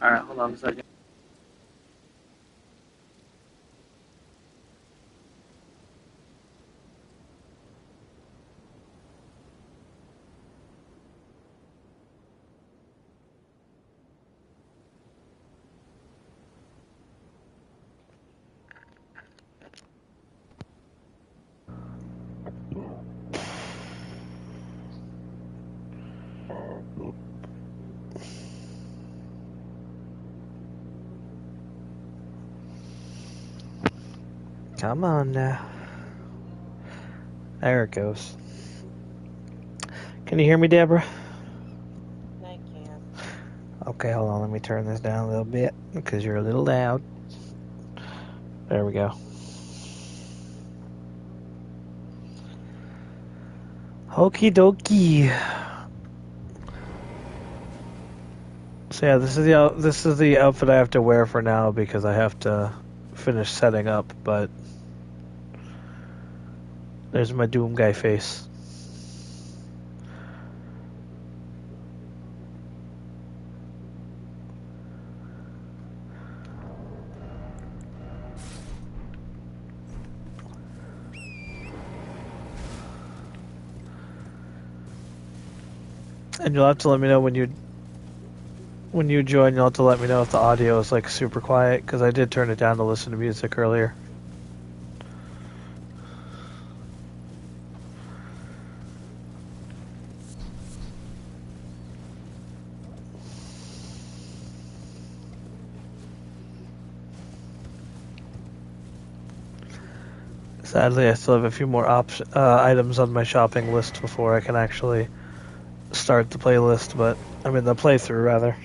Alright, hold on a second. Come on now. There it goes. Can you hear me, Deborah? I can. Okay, hold on. Let me turn this down a little bit because you're a little loud. There we go. Okie dokie. So yeah, this is the outfit I have to wear for now because I have to finish setting up. But there's my Doom guy face. And you'll have to let me know when you join. You'll have to let me know if the audio is like super quiet because I did turn it down to listen to music earlier. Sadly, I still have a few more items on my shopping list before I can actually start the playlist, but I mean the playthrough rather.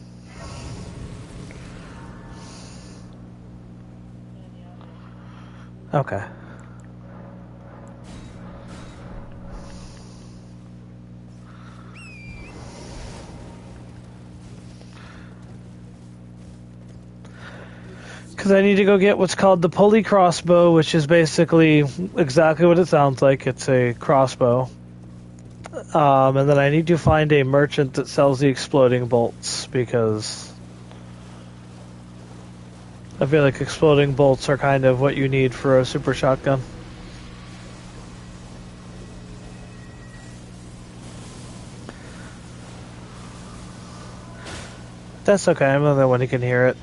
Okay. Because I need to go get what's called the pulley crossbow, which is basically exactly what it sounds like. It's a crossbow. And then I need to find a merchant that sells the exploding bolts, because I feel like exploding bolts are kind of what you need for a super shotgun. That's okay, I'm the only one who can hear it.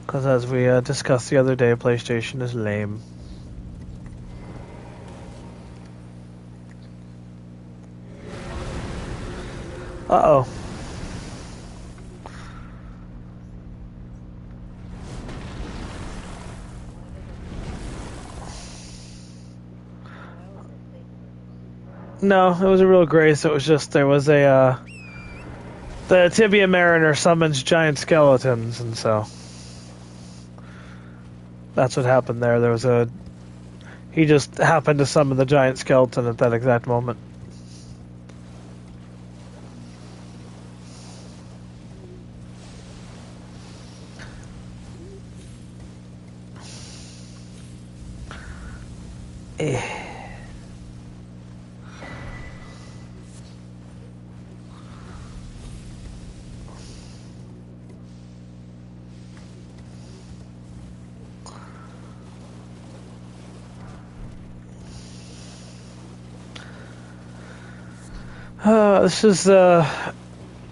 Because as we discussed the other day, PlayStation is lame. Uh-oh. No, it was a real grace. It was just there was a the Tibia Mariner summons giant skeletons, and so that's what happened there. There was he just happened to summon the giant skeleton at that exact moment.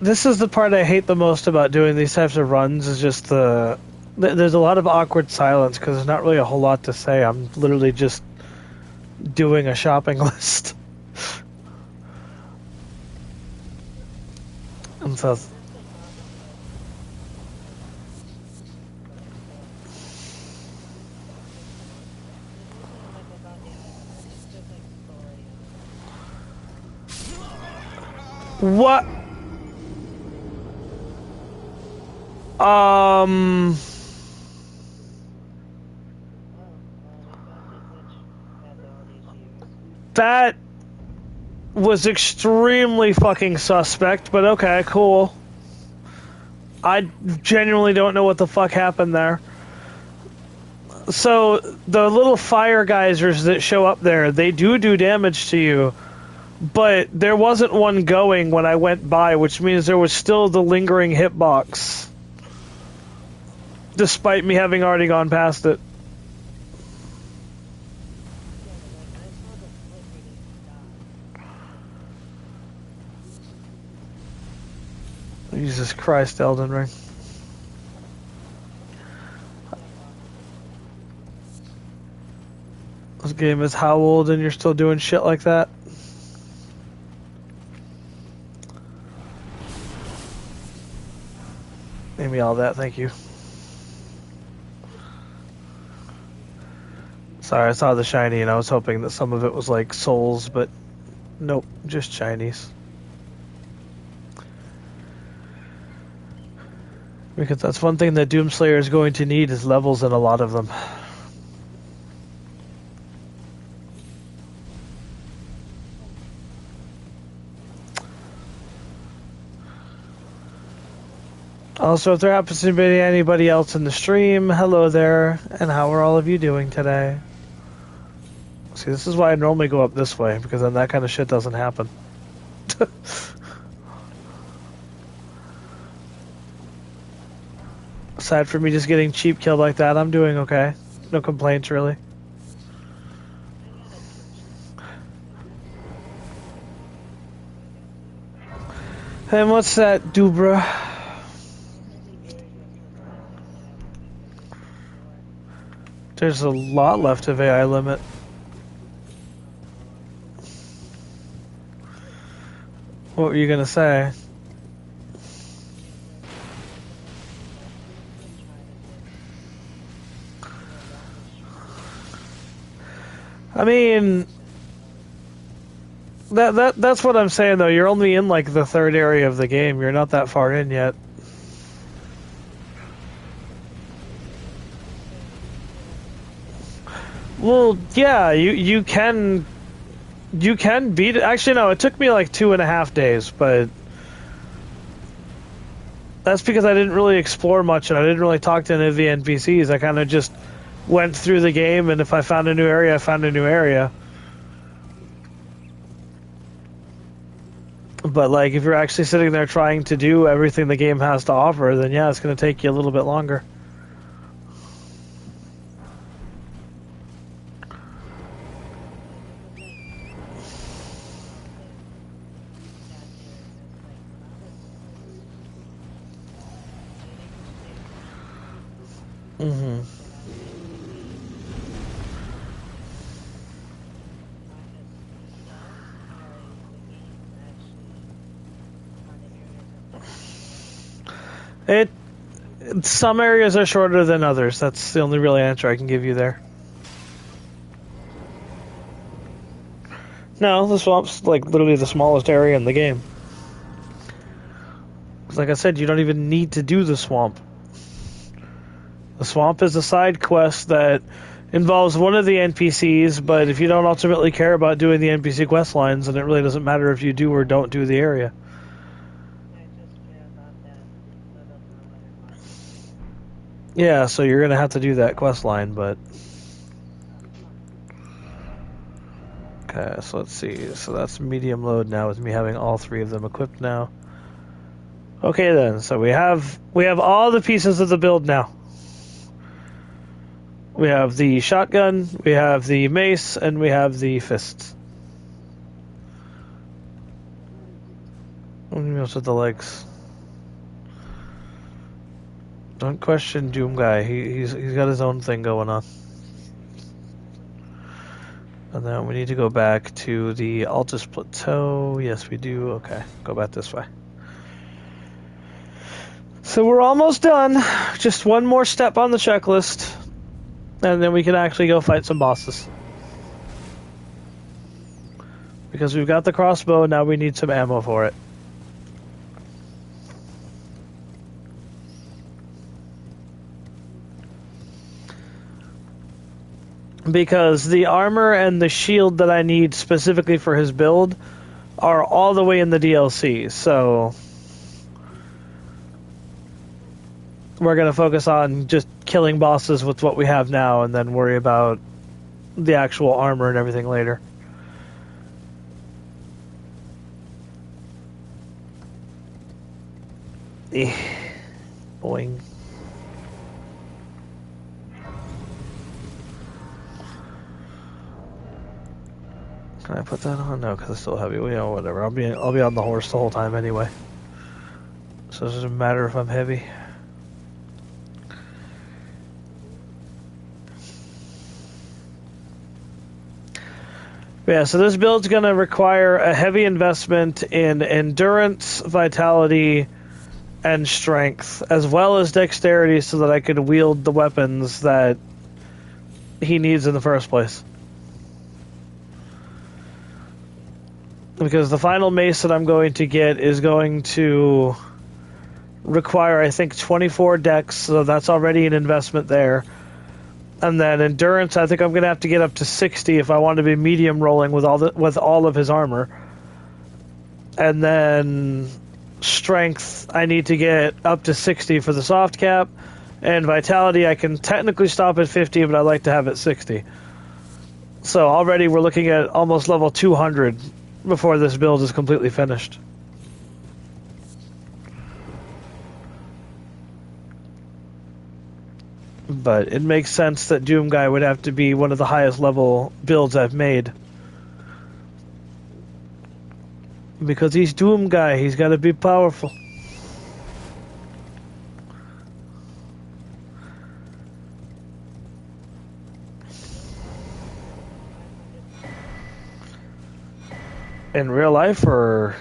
This is the part I hate the most about doing these types of runs. Is just there's a lot of awkward silence because there's not really a whole lot to say. I'm literally just doing a shopping list. And so what? That was extremely fucking suspect, but okay, cool. I genuinely don't know what the fuck happened there. So, the little fire geysers that show up there, they do damage to you, but there wasn't one going when I went by, which means there was still the lingering hitbox, despite me having already gone past it. Jesus Christ, Elden Ring. This game is how old and you're still doing shit like that? Maybe all that, thank you. Sorry, I saw the shiny and I was hoping that some of it was like souls, but nope, just shinies. Because that's one thing that Doomslayer is going to need is levels in a lot of them. Also, if there happens to be anybody else in the stream, hello there, and how are all of you doing today? See, this is why I normally go up this way, because then that kind of shit doesn't happen. Aside from me just getting cheap killed like that, I'm doing okay. No complaints, really. And what's that, Dubra? There's a lot left of AI limit. What were you gonna say? I mean, that's what I'm saying though. You're only in like the third area of the game. You're not that far in yet. Well, yeah, you can beat it. Actually, no, it took me like 2.5 days, but that's because I didn't really explore much and I didn't really talk to any of the NPCs. I kind of just went through the game, and if I found a new area, I found a new area. But like, if you're actually sitting there trying to do everything the game has to offer, then yeah, it's going to take you a little bit longer. Mm-hmm. Some areas are shorter than others. That's the only real answer I can give you there. No, the swamp's like literally the smallest area in the game. Like I said, you don't even need to do the swamp. The swamp is a side quest that involves one of the NPCs, but if you don't ultimately care about doing the NPC quest lines, then it really doesn't matter if you do or don't do the area. Yeah, so you're gonna have to do that quest line, but... Okay, so let's see. So that's medium load now with me having all three of them equipped now. Okay then, so we have all the pieces of the build now. We have the shotgun, we have the mace, and we have the fists. What else with the legs? Don't question Doom Guy. He's got his own thing going on. And then we need to go back to the Altus Plateau. Yes, we do. Okay, go back this way. So we're almost done. Just one more step on the checklist. And then we can actually go fight some bosses. Because we've got the crossbow, now we need some ammo for it. Because the armor and the shield that I need specifically for his build are all the way in the DLC, so we're going to focus on just killing bosses with what we have now and then worry about the actual armor and everything later. Boing. Can I put that on? No, because it's still heavy. Well, you know, whatever. I'll be on the horse the whole time anyway. So it doesn't matter if I'm heavy. Yeah, so this build's going to require a heavy investment in endurance, vitality, and strength, as well as dexterity so that I could wield the weapons that he needs in the first place. Because the final mace that I'm going to get is going to require, I think, 24 dex, so that's already an investment there. And then endurance, I think I'm going to have to get up to 60 if I want to be medium rolling with all of his armor. And then strength, I need to get up to 60 for the soft cap. And vitality, I can technically stop at 50, but I like to have it 60. So already we're looking at almost level 200 before this build is completely finished. But it makes sense that Doom Guy would have to be one of the highest level builds I've made. Because he's Doom Guy, he's got to be powerful. In real life, or...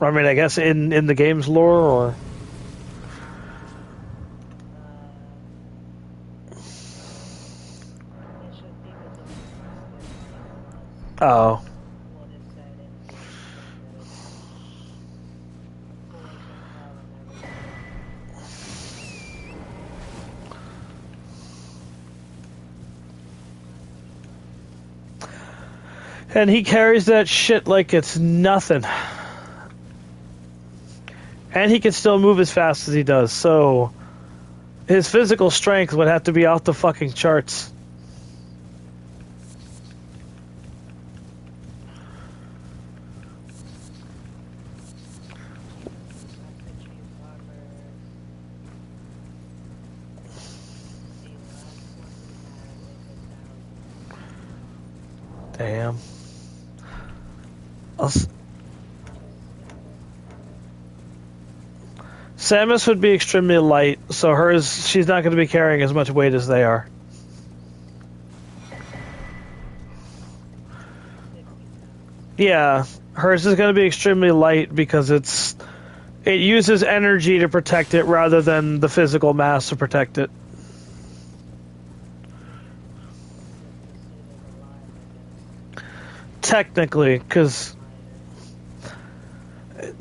I mean, I guess in the game's lore, or... Oh. And he carries that shit like it's nothing. And he can still move as fast as he does, so... his physical strength would have to be off the fucking charts. Damn. Samus would be extremely light, so she's not going to be carrying as much weight as they are. Yeah, hers is going to be extremely light because it uses energy to protect it rather than the physical mass to protect it. Technically, because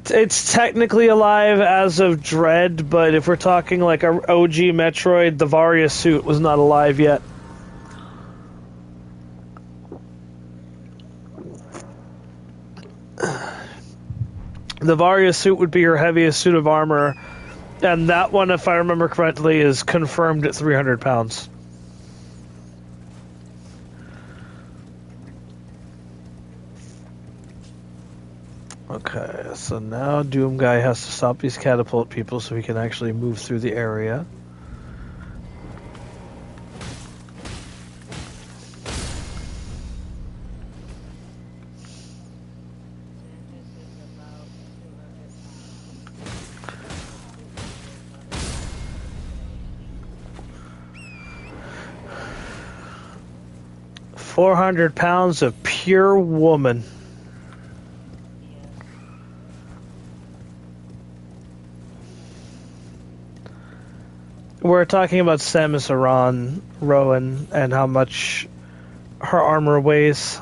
it's technically alive as of Dread, but if we're talking like a OG Metroid, the Varia suit was not alive yet. The Varia suit would be her heaviest suit of armor, and that one, if I remember correctly, is confirmed at 300 pounds. Okay, so now Doom Guy has to stop these catapult people so he can actually move through the area. £400 of pure woman. We're talking about Samus Aran, Rowan, and how much her armor weighs.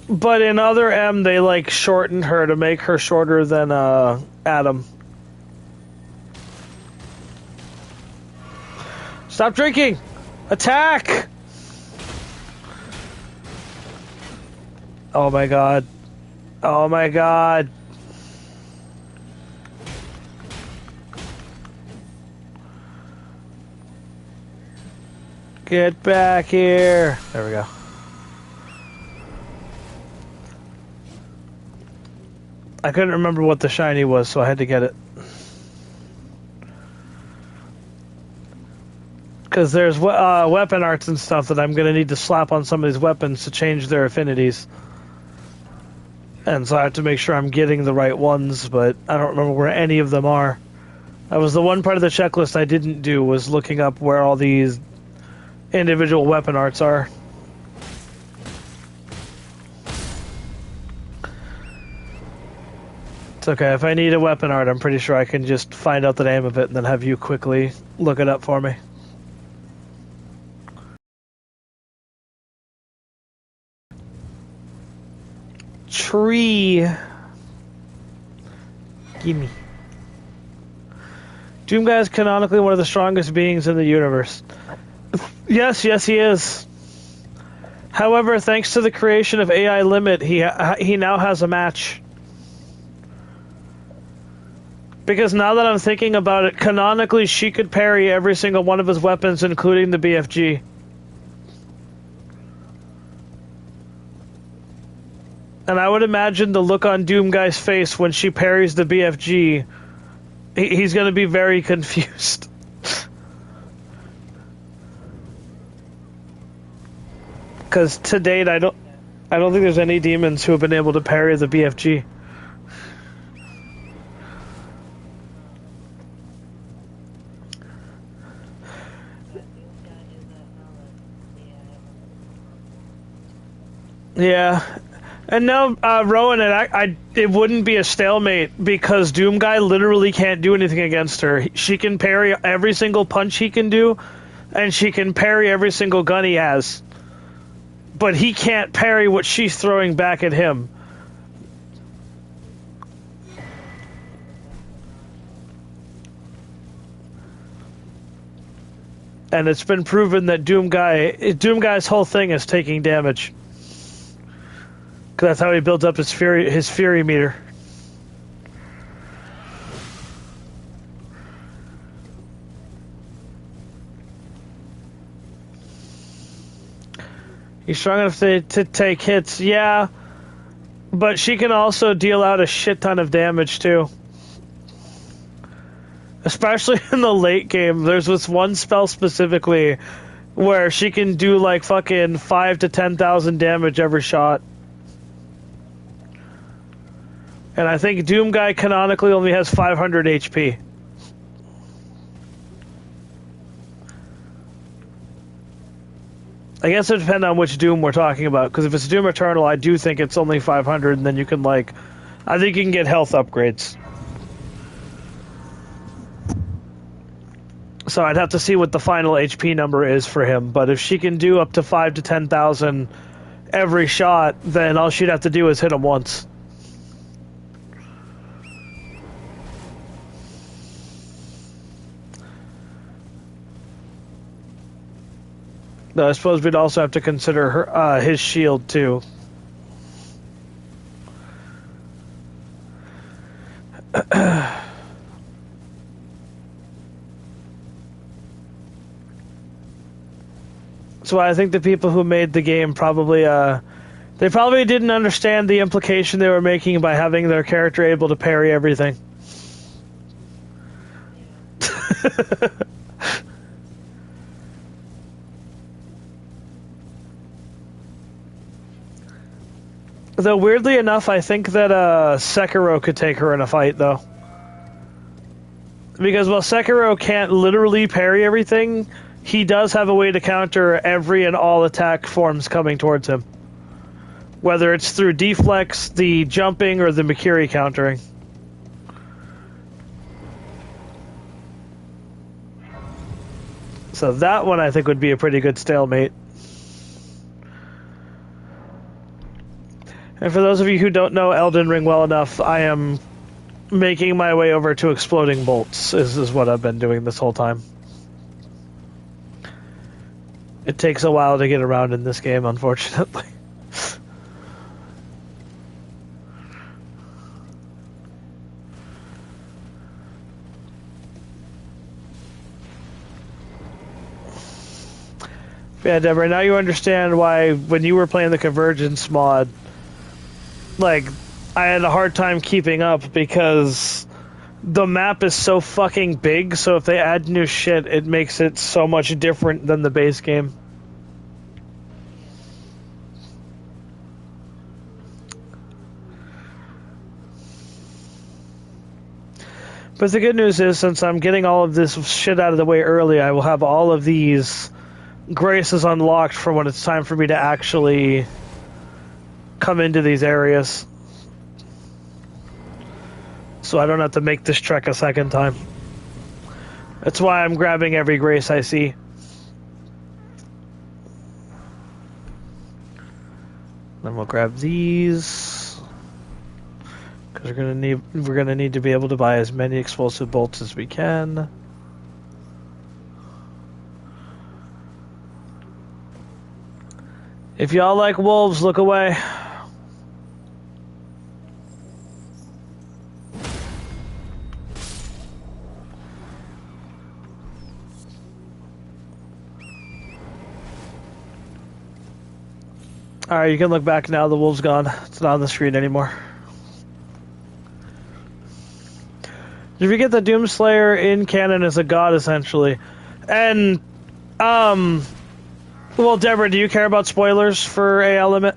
But in other M, they like shortened her to make her shorter than Adam. Stop drinking! Attack! Oh my god. Oh my god. Get back here. There we go. I couldn't remember what the shiny was, so I had to get it. Because there's weapon arts and stuff that I'm going to need to slap on some of these weapons to change their affinities. And so I have to make sure I'm getting the right ones, but I don't remember where any of them are. That was the one part of the checklist I didn't do, was looking up where all these individual weapon arts are. It's okay, if I need a weapon art, I'm pretty sure I can just find out the name of it and then have you quickly look it up for me. Tree. Gimme. Doomguy is canonically one of the strongest beings in the universe. Yes, he is. However, thanks to the creation of AI Limit, he now has a match. Because now that I'm thinking about it, canonically she could parry every single one of his weapons, including the BFG. And I would imagine the look on Doomguy's face when she parries the BFG, he's going to be very confused. Because to date, I don't think there's any demons who have been able to parry the BFG. Yeah. And now, Rowan, it wouldn't be a stalemate because Doomguy literally can't do anything against her. She can parry every single punch he can do, and she can parry every single gun he has. But he can't parry what she's throwing back at him. And it's been proven that Doomguy's whole thing is taking damage. Because that's how he builds up his fury meter. He's strong enough to take hits, yeah. But she can also deal out a shit ton of damage, too. Especially in the late game. There's this one spell specifically where she can do like fucking 5,000 to 10,000 damage every shot. And I think Doomguy canonically only has 500 HP. I guess it depends on which Doom we're talking about, because if it's Doom Eternal, I do think it's only 500, and then you can, like... I think you can get health upgrades. So I'd have to see what the final HP number is for him, but if she can do up to 5,000 to 10,000 every shot, then all she'd have to do is hit him once. Though I suppose we'd also have to consider her, his shield, too. So I think the people who made the game probably, they probably didn't understand the implication they were making by having their character able to parry everything. Though, weirdly enough, I think that Sekiro could take her in a fight, though. Because while Sekiro can't literally parry everything, he does have a way to counter every and all attack forms coming towards him. Whether it's through deflex, the jumping, or the Mikiri countering. So that one I think would be a pretty good stalemate. And for those of you who don't know Elden Ring well enough, I am making my way over to exploding bolts, is what I've been doing this whole time. It takes a while to get around in this game, unfortunately. Yeah, Deborah, now you understand why when you were playing the Convergence mod, like, I had a hard time keeping up because the map is so fucking big, so if they add new shit, it makes it so much different than the base game. But the good news is, since I'm getting all of this shit out of the way early, I will have all of these graces unlocked for when it's time for me to actually come into these areas. So I don't have to make this trek a second time. That's why I'm grabbing every grace I see. Then we'll grab these. Because we're gonna need to be able to buy as many explosive bolts as we can. If y'all like wolves, look away. Alright, you can look back now. The wolf's gone. It's not on the screen anymore. You forget that Doomslayer in canon is a god, essentially. And, well, Deborah, do you care about spoilers for AL Limit?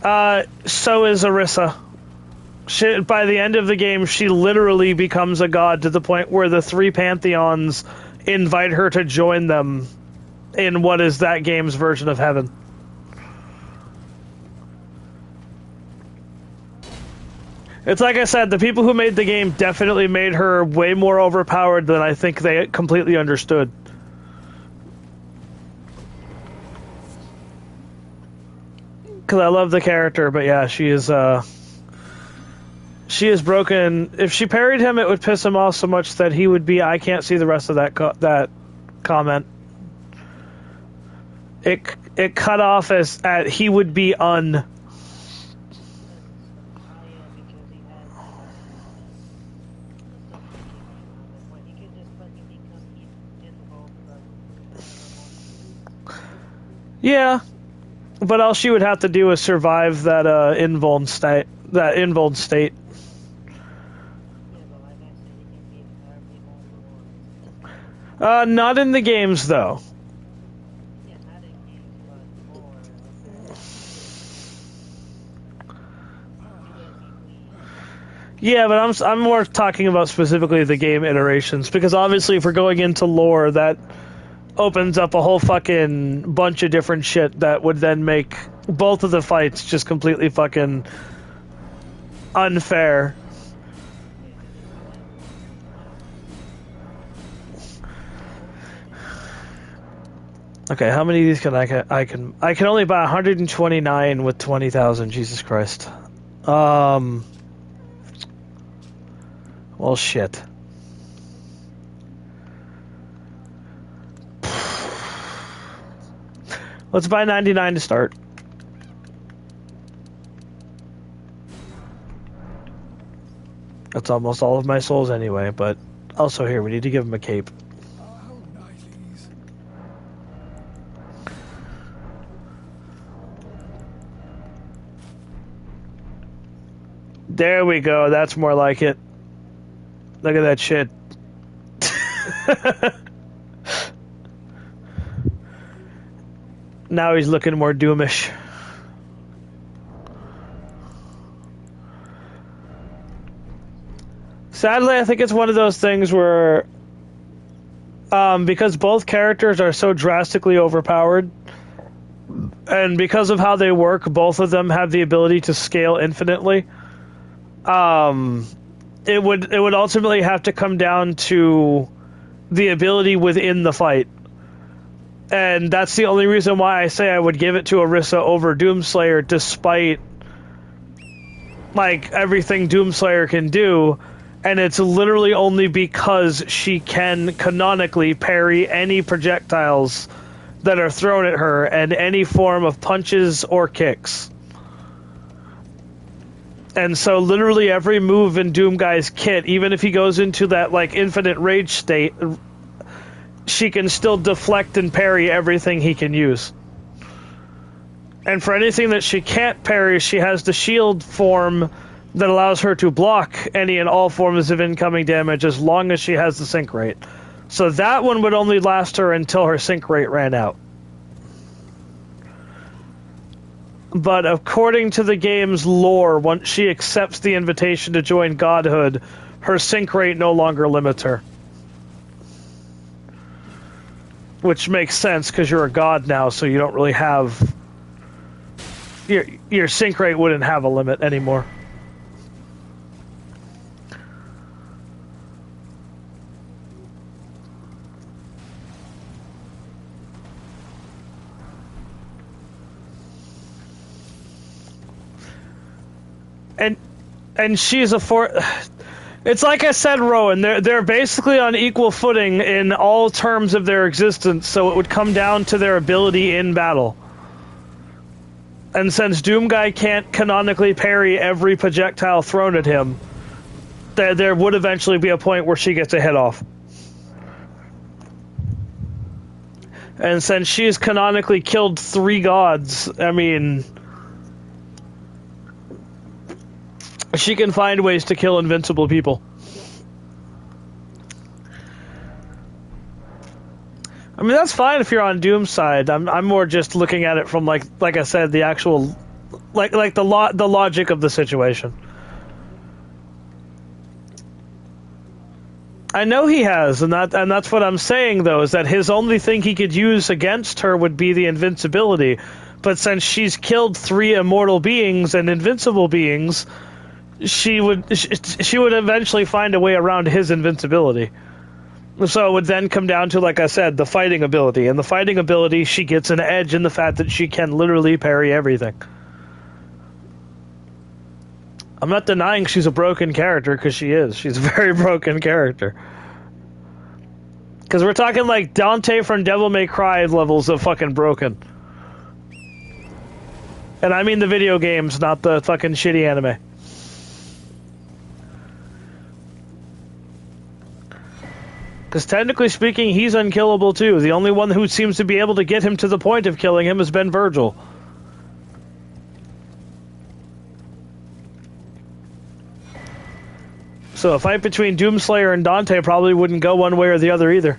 So is Orisa. By the end of the game, she literally becomes a god to the point where the three pantheons invite her to join them in what is that game's version of heaven. It's like I said, the people who made the game definitely made her way more overpowered than I think they completely understood. Because I love the character, but yeah, she is broken. If she parried him, it would piss him off so much that he would be, I can't see the rest of that comment. It cut off at he would be un. Yeah, but all she would have to do is survive that invuln state. Not in the games though. Yeah, but I'm more talking about specifically the game iterations, because obviously if we're going into lore, that opens up a whole fucking bunch of different shit that would then make both of the fights just completely fucking unfair. Okay, how many of these can I can only buy 129 with 20,000. Jesus Christ. Well, shit. Let's buy 99 to start. That's almost all of my souls anyway, but also here, we need to give him a cape. There we go, that's more like it. Look at that shit. Now he's looking more doomish. Sadly, I think it's one of those things where, because both characters are so drastically overpowered, and because of how they work, both of them have the ability to scale infinitely. It would ultimately have to come down to the ability within the fight. And that's the only reason why I say I would give it to Orisa over Doomslayer, despite like everything Doomslayer can do. And it's literally only because she can canonically parry any projectiles that are thrown at her and any form of punches or kicks. And so literally every move in Doomguy's kit, even if he goes into that like infinite rage state, she can still deflect and parry everything he can use. And for anything that she can't parry, she has the shield form that allows her to block any and all forms of incoming damage as long as she has the sync rate. So that one would only last her until her sync rate ran out. But according to the game's lore, once she accepts the invitation to join Godhood, her sync rate no longer limits her. Which makes sense because you're a god now, so you don't really have... Your sync rate wouldn't have a limit anymore. And she's a It's like I said, Rowan. They're basically on equal footing in all terms of their existence. So it would come down to their ability in battle. And since Doomguy can't canonically parry every projectile thrown at him, there would eventually be a point where she gets a hit off. And since she's canonically killed 3 gods, I mean, she can find ways to kill invincible people. I mean, that's fine if you're on Doom's side. I'm more just looking at it from like I said, the actual like the logic of the situation. I know he has, and that's what I'm saying though, is that his only thing he could use against her would be the invincibility. But since she's killed 3 immortal beings and invincible beings, she would eventually find a way around his invincibility. So it would then come down to, like I said, the fighting ability. And the fighting ability, she gets an edge in the fact that she can literally parry everything. I'm not denying she's a broken character, because she is. She's a very broken character. Because we're talking like Dante from Devil May Cry levels of fucking broken. And I mean the video games, not the fucking shitty anime. Because technically speaking, he's unkillable too. The only one who seems to be able to get him to the point of killing him has been Virgil. So a fight between Doomslayer and Dante probably wouldn't go one way or the other either.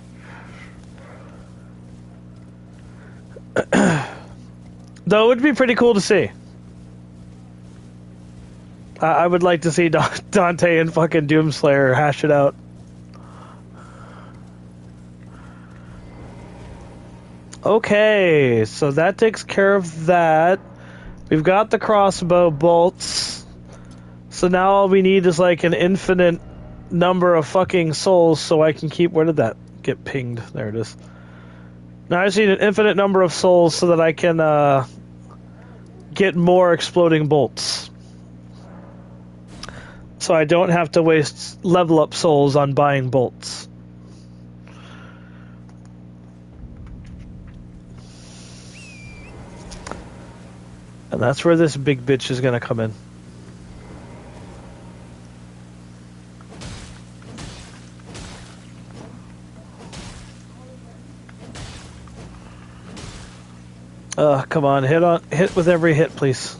Though it would be pretty cool to see. I would like to see Dante and fucking Doomslayer hash it out. Okay, so that takes care of that. We've got the crossbow bolts. So now all we need is like an infinite number of fucking souls so I can keep... Where did that get pinged? There it is. Now I just need an infinite number of souls so that I can get more exploding bolts. So I don't have to waste level up souls on buying bolts. And that's where this big bitch is going to come in. Come on, hit with every hit, please.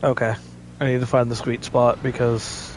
Okay, I need to find the sweet spot because...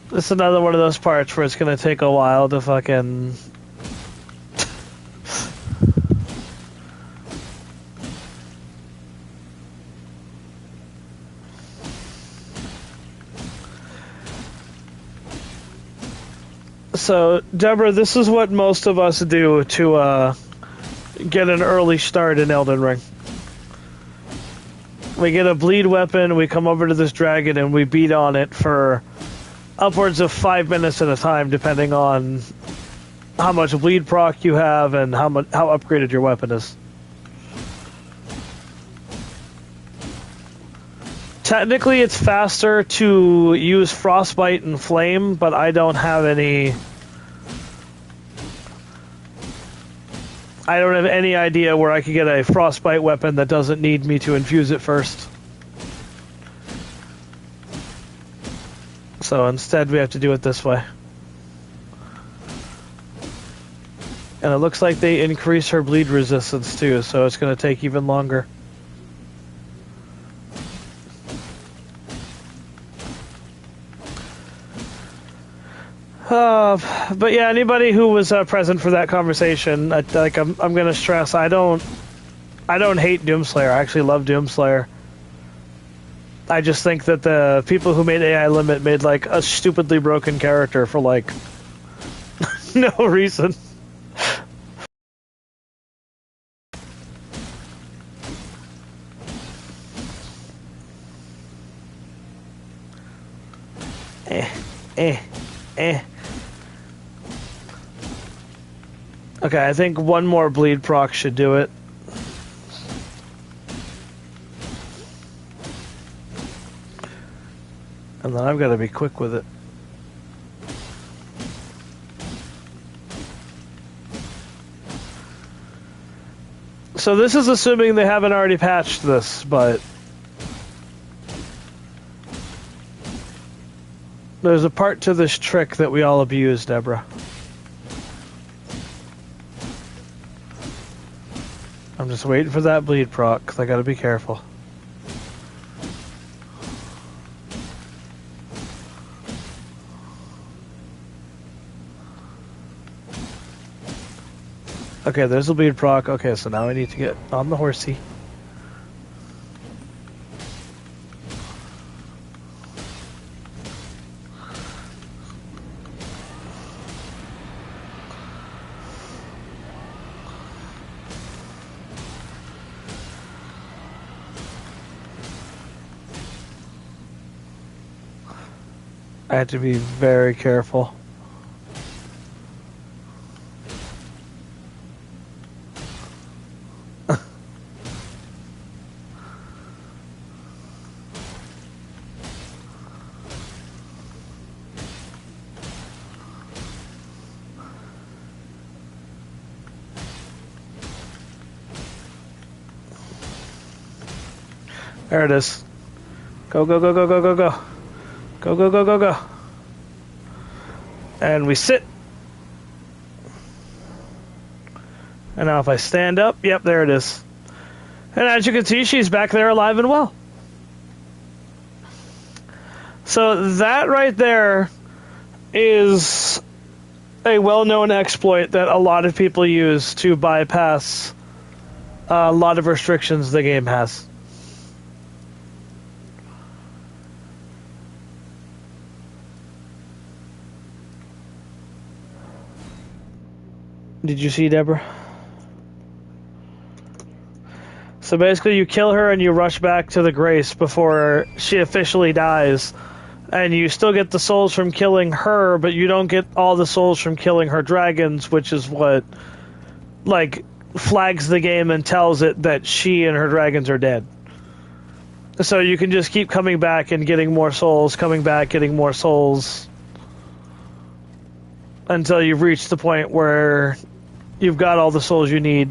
This is another one of those parts where it's gonna take a while to fucking... So, Deborah, this is what most of us do to get an early start in Elden Ring. We get a bleed weapon, we come over to this dragon, and we beat on it for upwards of 5 minutes at a time, depending on how much bleed proc you have and how upgraded your weapon is. Technically, it's faster to use Frostbite and Flame, but I don't have any... I don't have any idea where I could get a Frostbite weapon that doesn't need me to infuse it first. So instead, we have to do it this way. And it looks like they increase her bleed resistance too, so it's going to take even longer. But yeah, anybody who was present for that conversation, I'm going to stress, I don't hate Doomslayer. I actually love Doomslayer. I just think that the people who made AI Limit made like a stupidly broken character for like no reason. Okay, I think one more bleed proc should do it. And then I've got to be quick with it. So this is assuming they haven't already patched this, but... there's a part to this trick that we all abuse, Deborah. I'm just waiting for that bleed proc, because I gotta be careful. Okay, there's the bleed proc. Okay, so now I need to get on the horsey. I have to be very careful. There it is. Go, go, go, go, go, go, go. Go, go, go, go, go. And we sit. And now if I stand up, yep, there it is. And as you can see, she's back there alive and well. So that right there is a well-known exploit that a lot of people use to bypass a lot of restrictions the game has. Did you see, Deborah? So basically you kill her and you rush back to the Grace before she officially dies. And you still get the souls from killing her, but you don't get all the souls from killing her dragons, which is what, like, flags the game and tells it that she and her dragons are dead. So you can just keep coming back and getting more souls, coming back, getting more souls, until you've reached the point where you've got all the souls you need.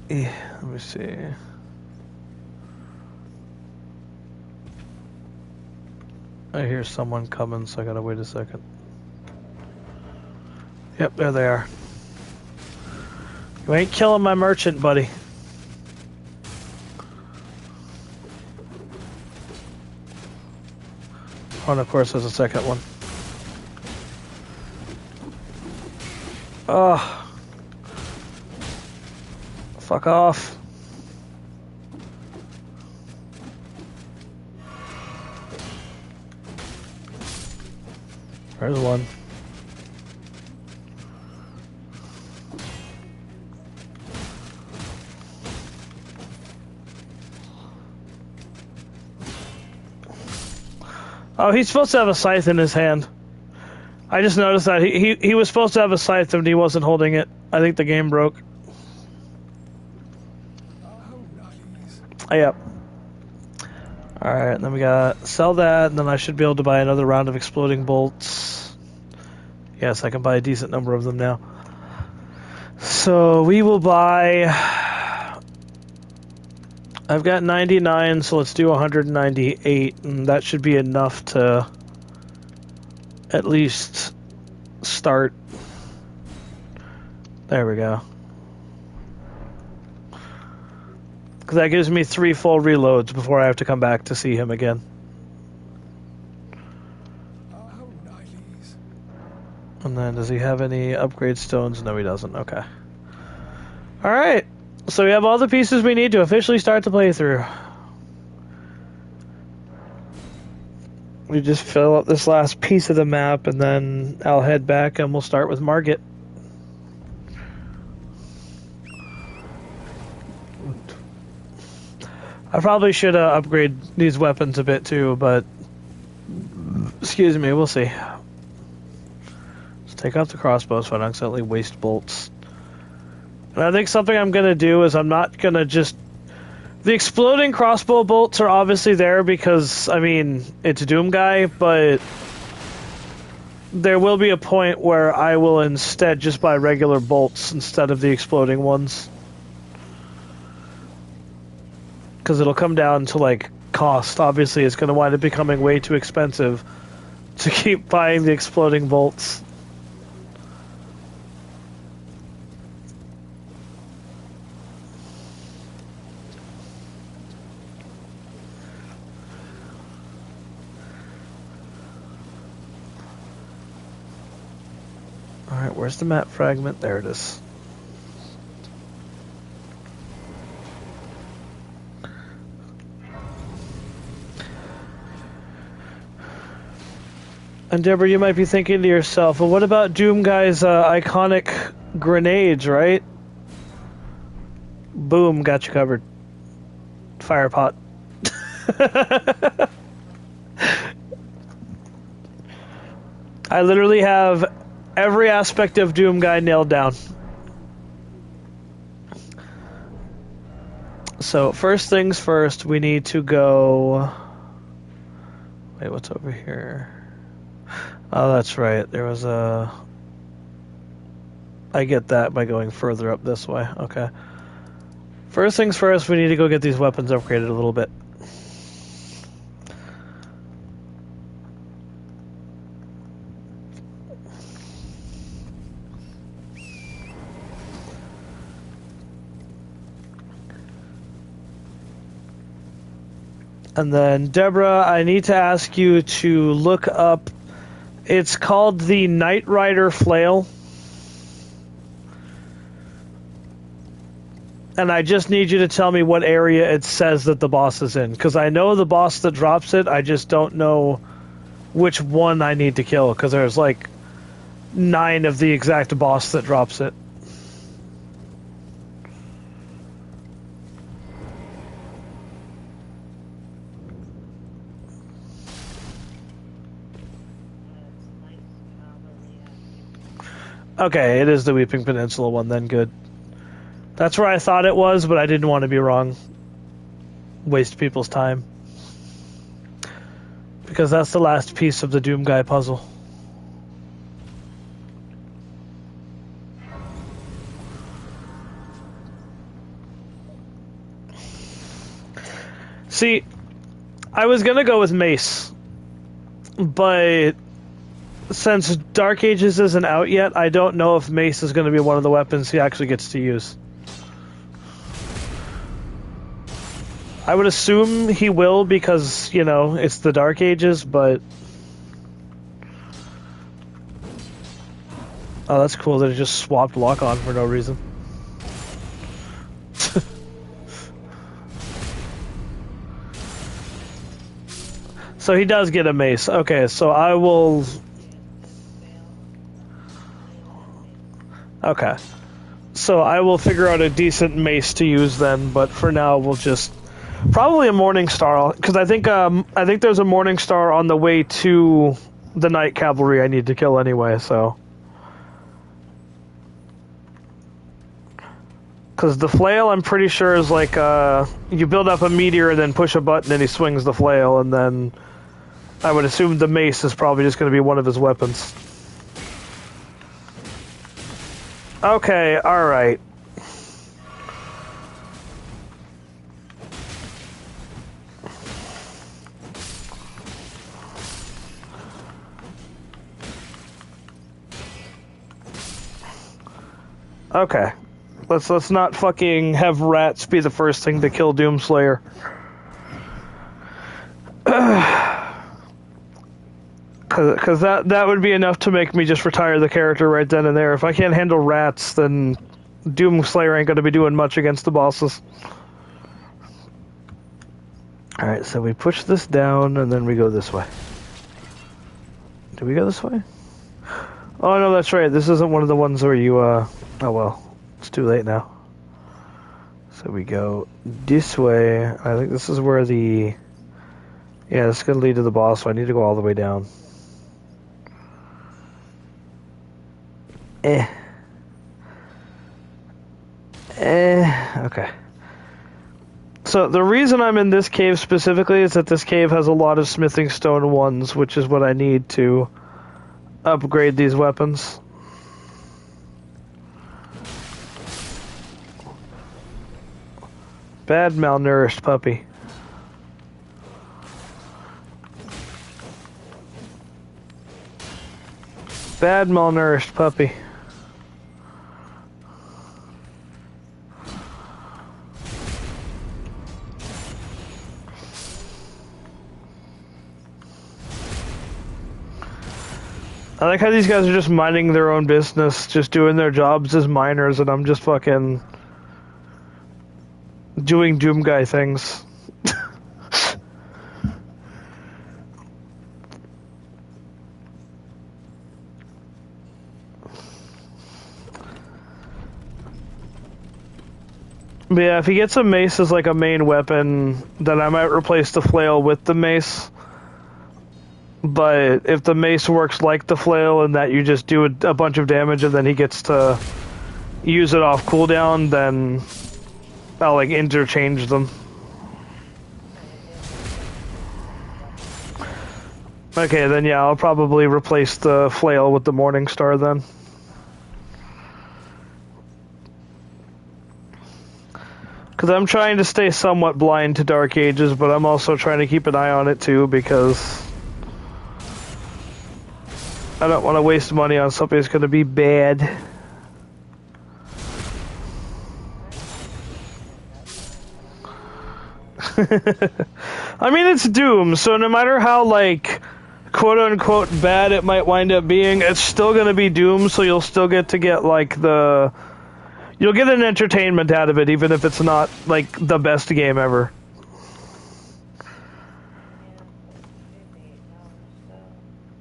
Yeah, let me see. I hear someone coming, so I gotta wait a second. Yep, there they are. You ain't killing my merchant, buddy. Oh, and of course there's a second one. Oh. Fuck off. There's one. Oh, he's supposed to have a scythe in his hand. I just noticed that he was supposed to have a scythe and he wasn't holding it. I think the game broke. Oh, yep. Alright, then we got sell that, and then I should be able to buy another round of exploding bolts. Yes, I can buy a decent number of them now. So we will buy... I've got 99, so let's do 198, and that should be enough to at least start. There we go. Because that gives me 3 full reloads before I have to come back to see him again. And then, does he have any upgrade stones? No, he doesn't. Okay. Alright. So we have all the pieces we need to officially start the playthrough. We just fill up this last piece of the map, and then I'll head back and we'll start with Margit. I probably should upgrade these weapons a bit too, but excuse me, we'll see. Let's take out the crossbows so I don't accidentally waste bolts. And I think something I'm going to do is I'm not going to just... The exploding crossbow bolts are obviously there because, I mean, it's Doom Guy, but there will be a point where I will instead just buy regular bolts instead of the exploding ones. Because it'll come down to, like, cost. Obviously, it's going to wind up becoming way too expensive to keep buying the exploding bolts. Alright, where's the map fragment? There it is. And Deborah, you might be thinking to yourself, well, what about Doom Guy's iconic grenades, right? Boom, got you covered. Fire pot. I literally have every aspect of Doom Guy nailed down. So, first things first, we need to go... Wait, what's over here? Oh, that's right. There was a... I get that by going further up this way. Okay. First things first, we need to go get these weapons upgraded a little bit. And then, Deborah, I need to ask you to look up... It's called the Knight Rider Flail. And I just need you to tell me what area it says that the boss is in. Because I know the boss that drops it, I just don't know which one I need to kill. Because there's like 9 of the exact boss that drops it. Okay, it is the Weeping Peninsula one then, good. That's where I thought it was, but I didn't want to be wrong. Waste people's time. Because that's the last piece of the Doom Guy puzzle. See, I was gonna go with Mace, but since Dark Ages isn't out yet, I don't know if Mace is going to be one of the weapons he actually gets to use. I would assume he will because, you know, it's the Dark Ages, but... Oh, that's cool that it just swapped lock-on for no reason. So he does get a mace. Okay, so I will... Okay. So I will figure out a decent mace to use then, but for now we'll just... Probably a Morning Star, because I think there's a Morning Star on the way to the Night Cavalry I need to kill anyway, so... Because the flail, I'm pretty sure, is like, you build up a meteor and then push a button and he swings the flail, and then I would assume the mace is probably just going to be one of his weapons. Okay, alright. Okay. Let's not fucking have rats be the first thing to kill Doomslayer. Because that would be enough to make me just retire the character right then and there. If I can't handle rats, then Doomslayer ain't going to be doing much against the bosses. Alright, so we push this down, and then we go this way. Do we go this way? Oh, no, that's right. This isn't one of the ones where you, Oh, well. It's too late now. So we go this way. I think this is where the... Yeah, this is going to lead to the boss, so I need to go all the way down. Okay. So the reason I'm in this cave specifically is that this cave has a lot of smithing stone ones, which is what I need to upgrade these weapons. Bad malnourished puppy. Bad malnourished puppy. I like how these guys are just minding their own business, just doing their jobs as miners, and I'm just fucking doing Doom Guy things. But yeah, if he gets a mace as like a main weapon, then I might replace the flail with the mace. But if the mace works like the flail and that you just do a bunch of damage and then he gets to use it off cooldown, then I'll like interchange them. Okay, then yeah, I'll probably replace the flail with the Morning Star then. Because I'm trying to stay somewhat blind to Dark Ages, but I'm also trying to keep an eye on it too, because I don't want to waste money on something that's going to be bad. I mean, it's Doom, so no matter how, like, quote-unquote bad it might wind up being, it's still going to be Doom, so you'll still get to get, like, the... You'll get an entertainment out of it, even if it's not, like, the best game ever.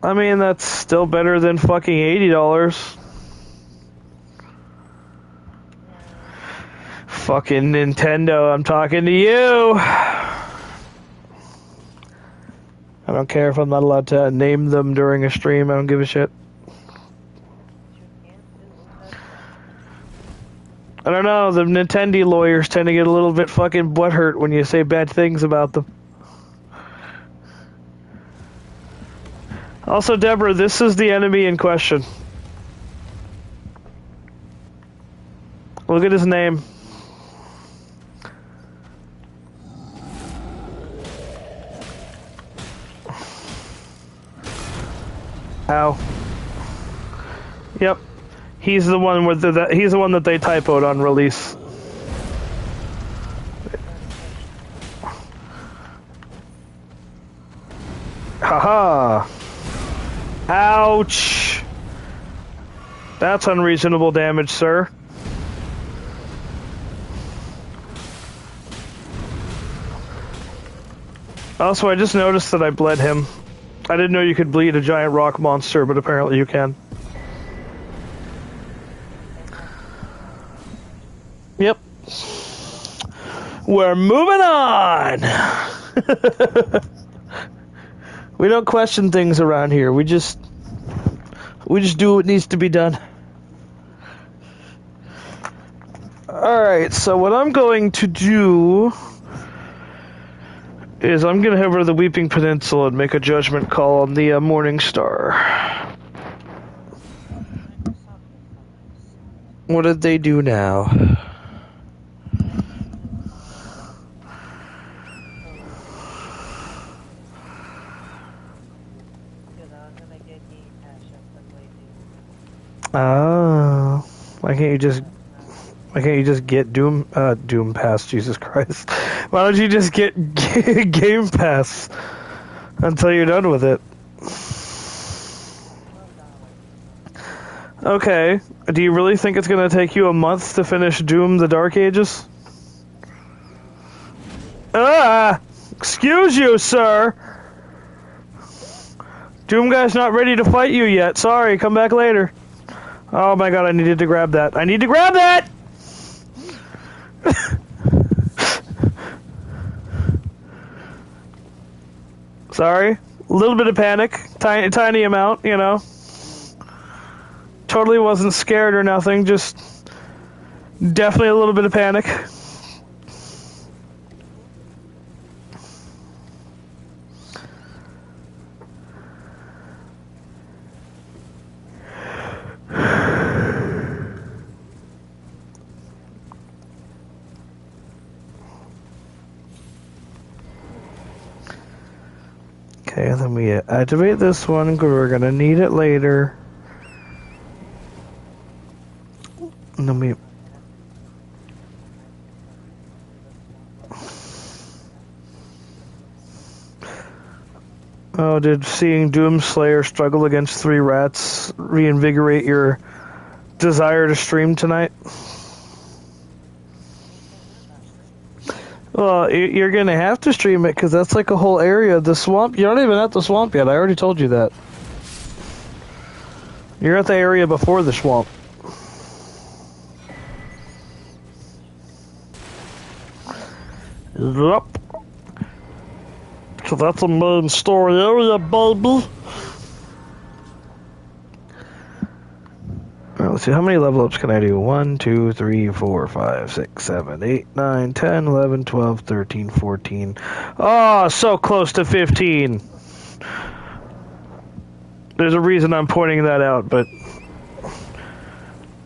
I mean, that's still better than fucking $80. Fucking Nintendo, I'm talking to you! I don't care if I'm not allowed to name them during a stream, I don't give a shit. I don't know, the Nintendo lawyers tend to get a little bit fucking butthurt when you say bad things about them. Also, Deborah, this is the enemy in question. Look at his name. Ow. Yep. He's the one with he's the one that they typoed on release. Haha. Ouch. That's unreasonable damage, sir. Also, I just noticed that I bled him. I didn't know you could bleed a giant rock monster, but apparently you can. Yep. We're moving on! We don't question things around here. We just do what needs to be done. Alright, so what I'm going to do is I'm going to head over to the Weeping Peninsula and make a judgment call on the Morning Star. What did they do now? Oh, why can't you just get Doom Pass? Jesus Christ! Why don't you just get Game Pass until you're done with it? Okay. Do you really think it's gonna take you a month to finish Doom: The Dark Ages? Excuse you, sir. Doom guy's not ready to fight you yet. Sorry, come back later. Oh my god, I needed to grab that. I need to grab that! Sorry. A little bit of panic. Tiny amount, you know. Totally wasn't scared or nothing, just definitely a little bit of panic. Okay, then we activate this one because we're gonna need it later. And then we... Oh, did seeing Doomslayer struggle against 3 rats reinvigorate your desire to stream tonight? Well, you're gonna have to stream it because that's like a whole area of the swamp. You're not even at the swamp yet. I already told you that. You're at the area before the swamp. Yep. So that's a main story area, baby. Alright, let's see, how many level ups can I do? 1, 2, 3, 4, 5, 6, 7, 8, 9, 10, 11, 12, 13, 14. Oh, so close to 15. There's a reason I'm pointing that out, but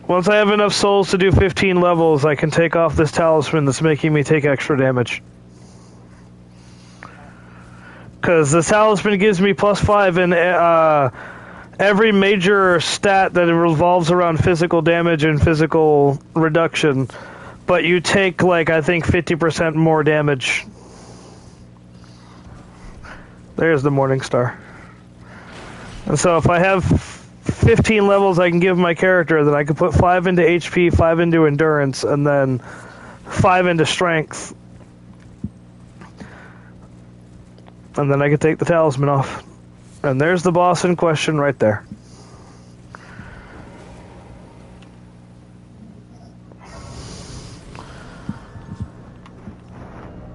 once I have enough souls to do 15 levels, I can take off this talisman that's making me take extra damage. Because the talisman gives me +5 in every major stat that revolves around physical damage and physical reduction. But you take, like, I think 50% more damage. There's the Morning Star. And so if I have 15 levels I can give my character, then I can put 5 into HP, 5 into endurance, and then 5 into strength. And then I can take the talisman off. And there's the boss in question right there.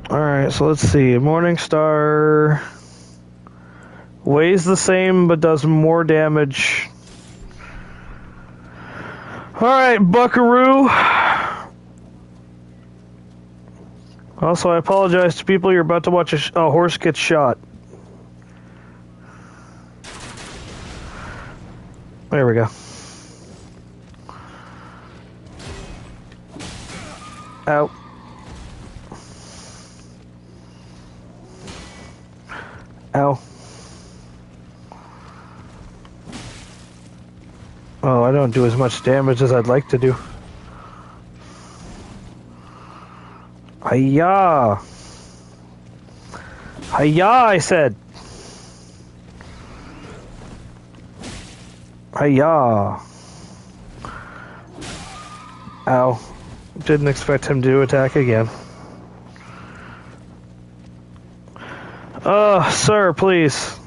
Alright, so let's see. Morning Star weighs the same but does more damage. Alright, Buckaroo. Also, I apologize to people. You're about to watch a horse get shot. There we go. Ow. Ow. Oh, I don't do as much damage as I'd like to do. Hiya! Hiya, I said! Hiya! Ow. Didn't expect him to attack again. Sir, please.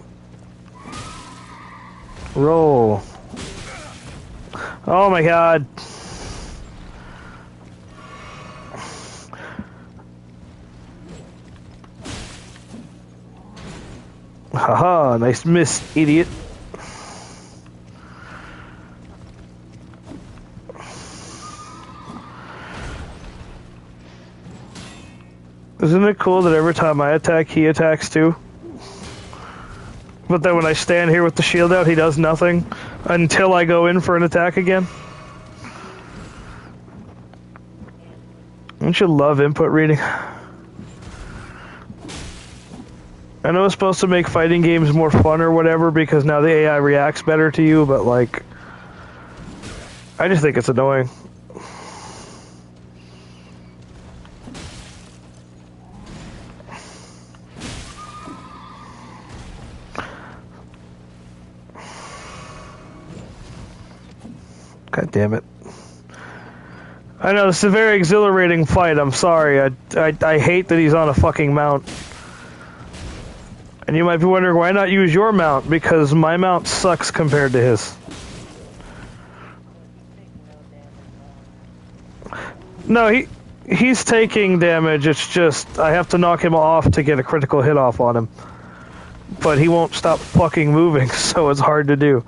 Roll. Oh my god. Haha, nice miss, idiot. Isn't it cool that every time I attack, he attacks too? But then when I stand here with the shield out, he does nothing until I go in for an attack again? Don't you love input reading? I know it's supposed to make fighting games more fun or whatever because now the AI reacts better to you, but like, I just think it's annoying. God damn it. I know, this is a very exhilarating fight, I'm sorry. I hate that he's on a fucking mount. And you might be wondering, why not use your mount? Because my mount sucks compared to his. No, he's taking damage, it's just, I have to knock him off to get a critical hit off on him. But he won't stop fucking moving, so it's hard to do.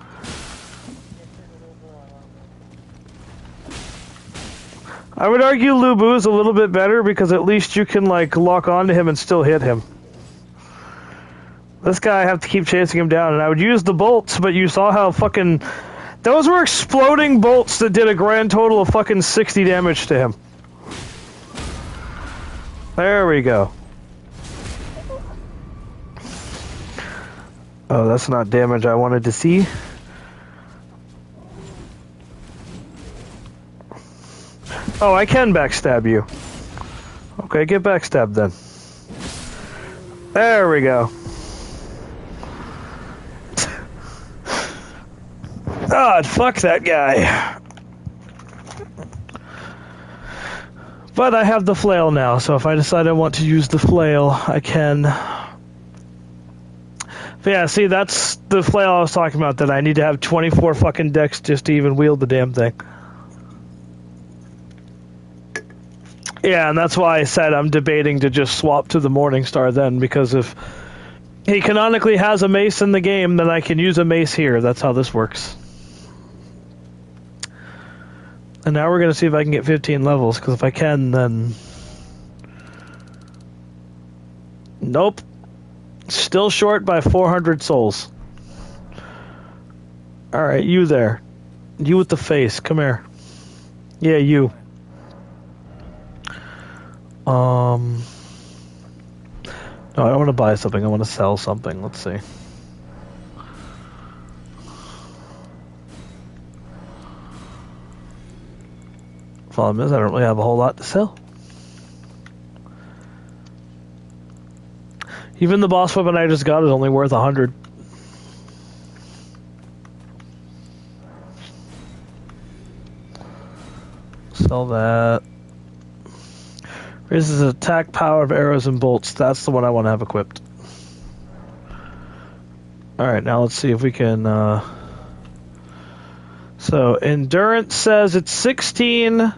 I would argue Lubu is a little bit better because at least you can like lock onto him and still hit him. This guy I have to keep chasing him down, and I would use the bolts, but you saw how fucking... Those were exploding bolts that did a grand total of fucking 60 damage to him. There we go. Oh, that's not damage I wanted to see. Oh, I can backstab you. Okay, get backstabbed then. There we go. God, fuck that guy. But I have the flail now, so if I decide I want to use the flail, I can. But yeah, see, that's the flail I was talking about, that I need to have 24 fucking decks just to even wield the damn thing. Yeah, and that's why I said I'm debating to just swap to the Morningstar then, because if he canonically has a mace in the game, then I can use a mace here. That's how this works. And now we're going to see if I can get 15 levels, because if I can, then... Nope. Still short by 400 souls. Alright, you there. You with the face, come here. Yeah, you. No, I don't want to buy something, I want to sell something. Let's see. Problem is, I don't really have a whole lot to sell. Even the boss weapon I just got is only worth 100. Sell that. Raises the attack power of arrows and bolts. That's the one I want to have equipped. Alright, now let's see if we can... So, endurance says it's 16...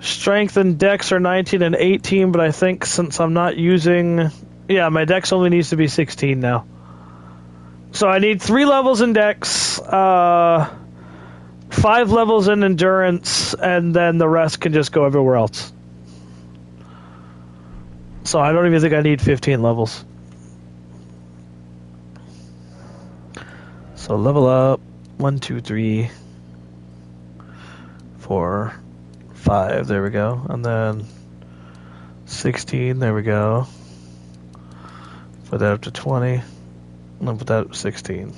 Strength and dex are 19 and 18, but I think since I'm not using... Yeah, my dex only needs to be 16 now. So I need 3 levels in dex, 5 levels in endurance, and then the rest can just go everywhere else. So I don't even think I need 15 levels. So level up. 1, 2, 3, 4, 5. There we go. And then 16. There we go. Put that up to 20. And then put that up to 16.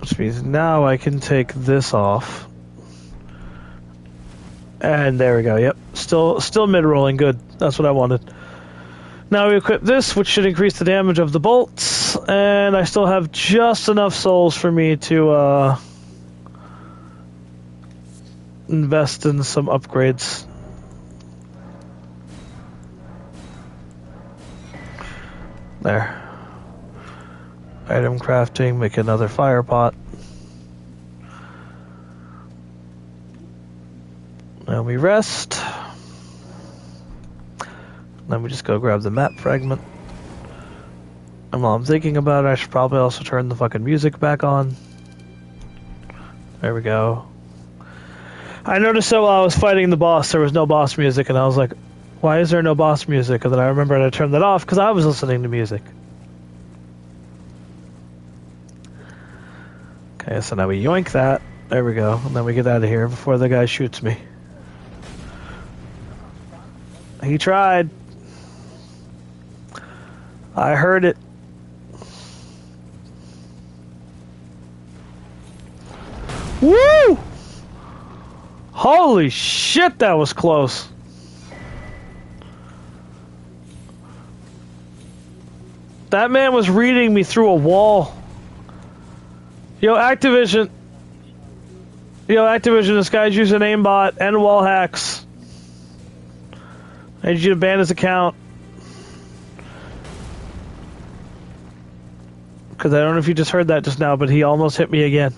Which means now I can take this off. And there we go. Yep. Still mid-rolling. Good. That's what I wanted. Now we equip this, which should increase the damage of the bolts. And I still have just enough souls for me to invest in some upgrades. There. Item crafting, make another fire pot. Now we rest. Then we just go grab the map fragment. And while I'm thinking about it, I should probably also turn the fucking music back on. There we go. I noticed that while I was fighting the boss, there was no boss music, and I was like, why is there no boss music? And then I remembered I turned that off because I was listening to music. Okay, so now we yoink that. There we go. And then we get out of here before the guy shoots me. He tried. I heard it. Woo! Holy shit, that was close. That man was reading me through a wall. Yo, Activision, this guy's using aimbot and wall hacks. I need you to ban his account. Because I don't know if you just heard that just now, but he almost hit me again.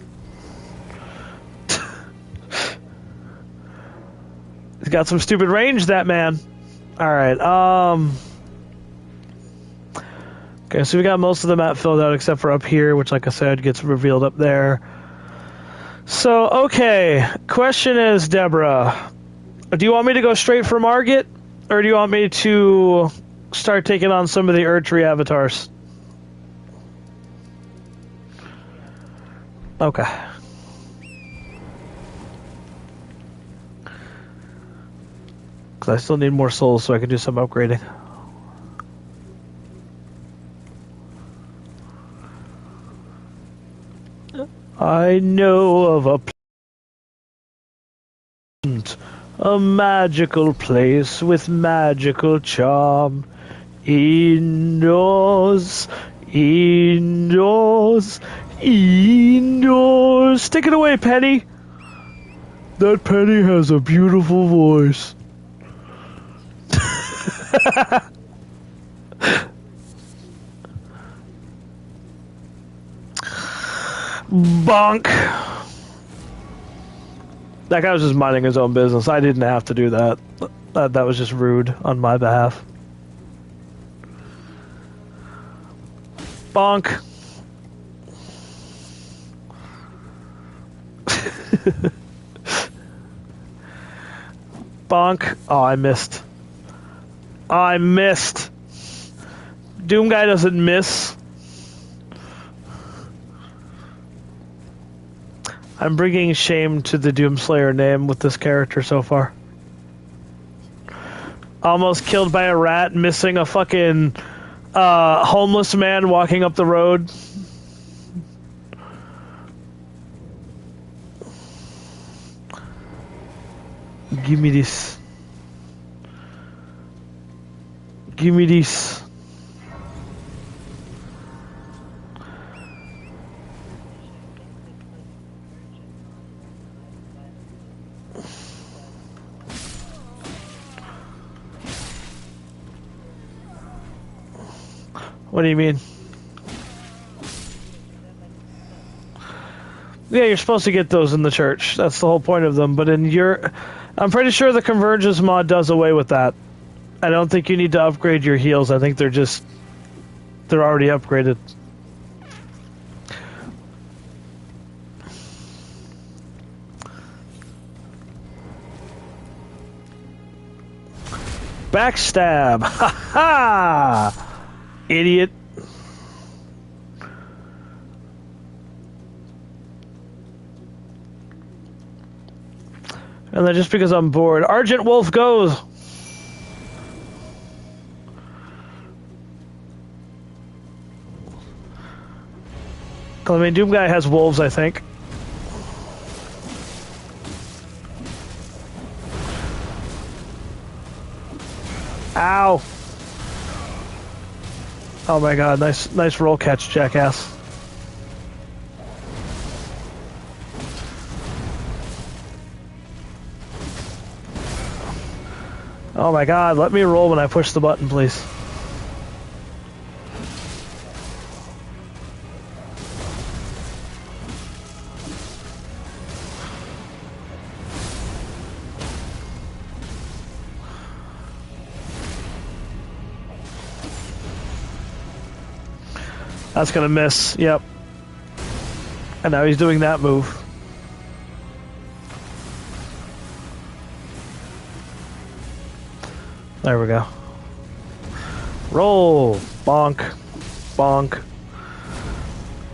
He's got some stupid range, that man. Alright, okay, so we got most of the map filled out except for up here, which, like I said, gets revealed up there. So, okay, question is, Deborah, do you want me to go straight for Margit, or do you want me to start taking on some of the Erdtree avatars? Okay. Because I still need more souls so I can do some upgrading. I know of a magical place with magical charm. Indoors, indoors, indoors. Take it away, Penny. That Penny has a beautiful voice. Bonk. That guy was just minding his own business. I didn't have to do that. That was just rude on my behalf. Bonk. Bonk. Oh, I missed. I missed. Doom guy doesn't miss. I'm bringing shame to the Doomslayer name with this character so far. Almost killed by a rat, missing a fucking homeless man walking up the road. Give me this. Give me this. What do you mean? Yeah, you're supposed to get those in the church. That's the whole point of them. But in your... I'm pretty sure the Convergence mod does away with that. I don't think you need to upgrade your heals. I think they're just... They're already upgraded. Backstab! Ha ha! Idiot. And then just because I'm bored, Argent Wolf goes! I mean, Doom Guy has wolves, I think. Ow! Oh my god, nice roll catch, jackass. Oh my god, let me roll when I push the button, please. That's gonna miss. Yep. And now he's doing that move. There we go. Roll. Bonk. Bonk.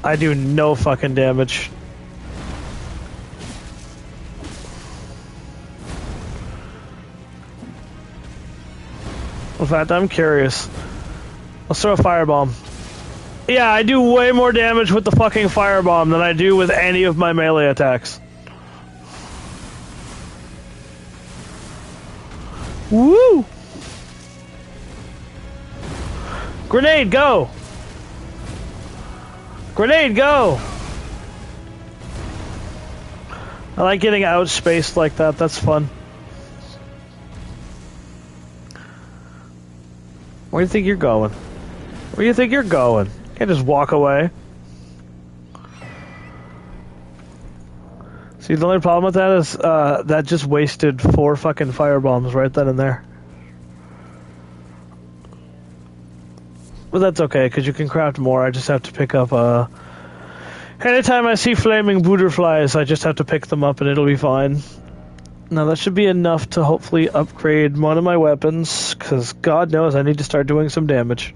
I do no fucking damage. In fact, I'm curious. Let's throw a firebomb. Yeah, I do way more damage with the fucking firebomb than I do with any of my melee attacks. Woo! Grenade, go! Grenade, go! I like getting outspaced like that, that's fun. Where do you think you're going? Where do you think you're going? You can't just walk away. See, the only problem with that is that just wasted 4 fucking firebombs right then and there. But that's okay, because you can craft more. I just have to pick up, anytime I see flaming butterflies, I just have to pick them up and it'll be fine. Now that should be enough to hopefully upgrade one of my weapons, because God knows I need to start doing some damage.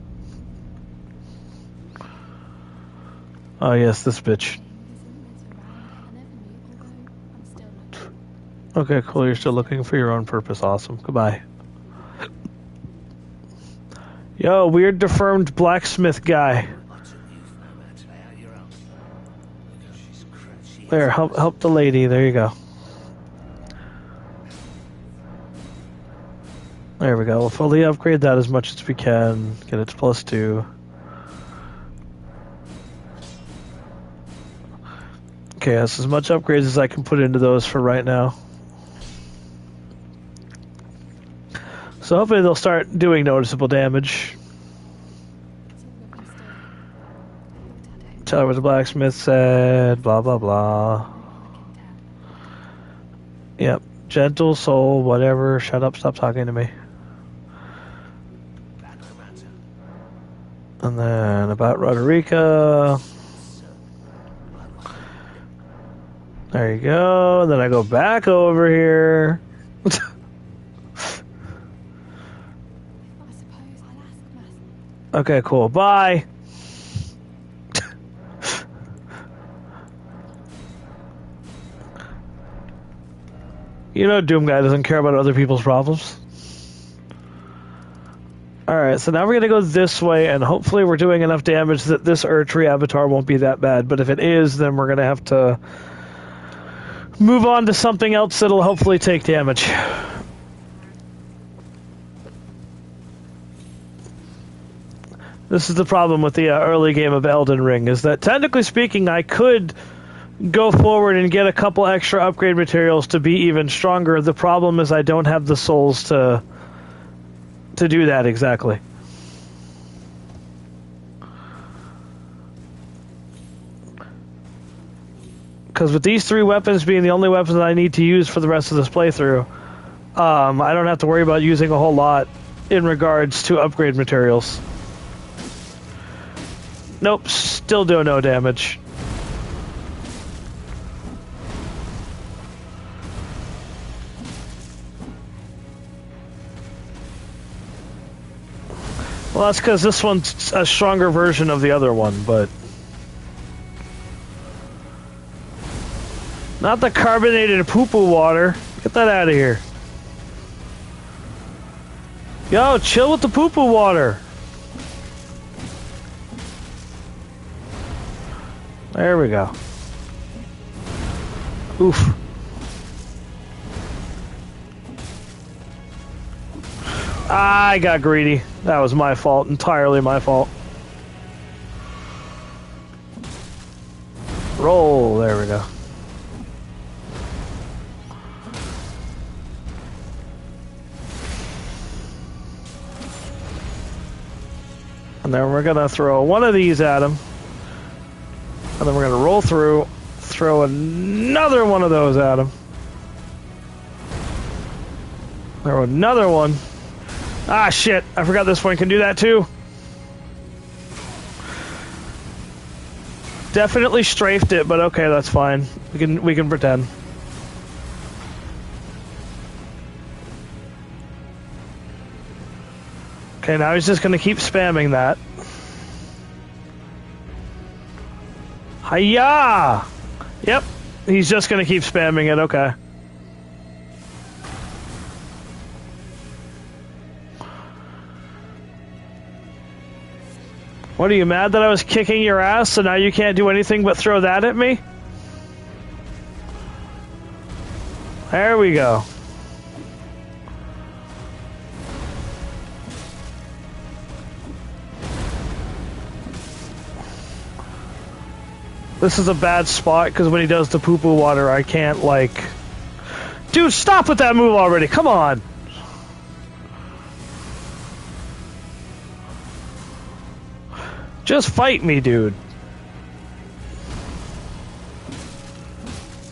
Oh yes, this bitch. Okay, cool, you're still looking for your own purpose. Awesome. Goodbye. Yo, weird deformed blacksmith guy. There, help the lady. There you go. There we go. We'll fully upgrade that as much as we can. Get it to +2. Okay, that's as much upgrades as I can put into those for right now. So hopefully they'll start doing noticeable damage. Tell her what the blacksmith said, blah blah blah. Yep, gentle soul, whatever, shut up, stop talking to me. And then about Roderica. There you go, and then I go back over here. Okay, cool. Bye. You know Doom Guy doesn't care about other people's problems. Alright, so now we're going to go this way, and hopefully we're doing enough damage that this Erdtree avatar won't be that bad. But if it is, then we're going to have to move on to something else that'll hopefully take damage. This is the problem with the early game of Elden Ring, is that technically speaking, I could go forward and get a couple extra upgrade materials to be even stronger. The problem is I don't have the souls to do that exactly. Because with these 3 weapons being the only weapons that I need to use for the rest of this playthrough, I don't have to worry about using a whole lot in regards to upgrade materials. Nope, still do no damage. Well, that's because this one's a stronger version of the other one, but... Not the carbonated poo-poo water. Get that out of here. Yo, chill with the poo-poo water. There we go. Oof. I got greedy. That was my fault. Entirely my fault. Roll. There we go. And then we're gonna throw one of these at him. And then we're gonna roll through, throw another one of those at him. Throw another one. Ah, shit. I forgot this one can do that too. definitely strafed it, but okay, that's fine. We can pretend. Okay, now he's just gonna keep spamming that. Hiya! Yep, he's just gonna keep spamming it, okay. What, are you mad that I was kicking your ass, so now you can't do anything but throw that at me? There we go. This is a bad spot, because when he does the poo-poo water, I can't, like... Dude, stop with that move already, come on! Just fight me, dude.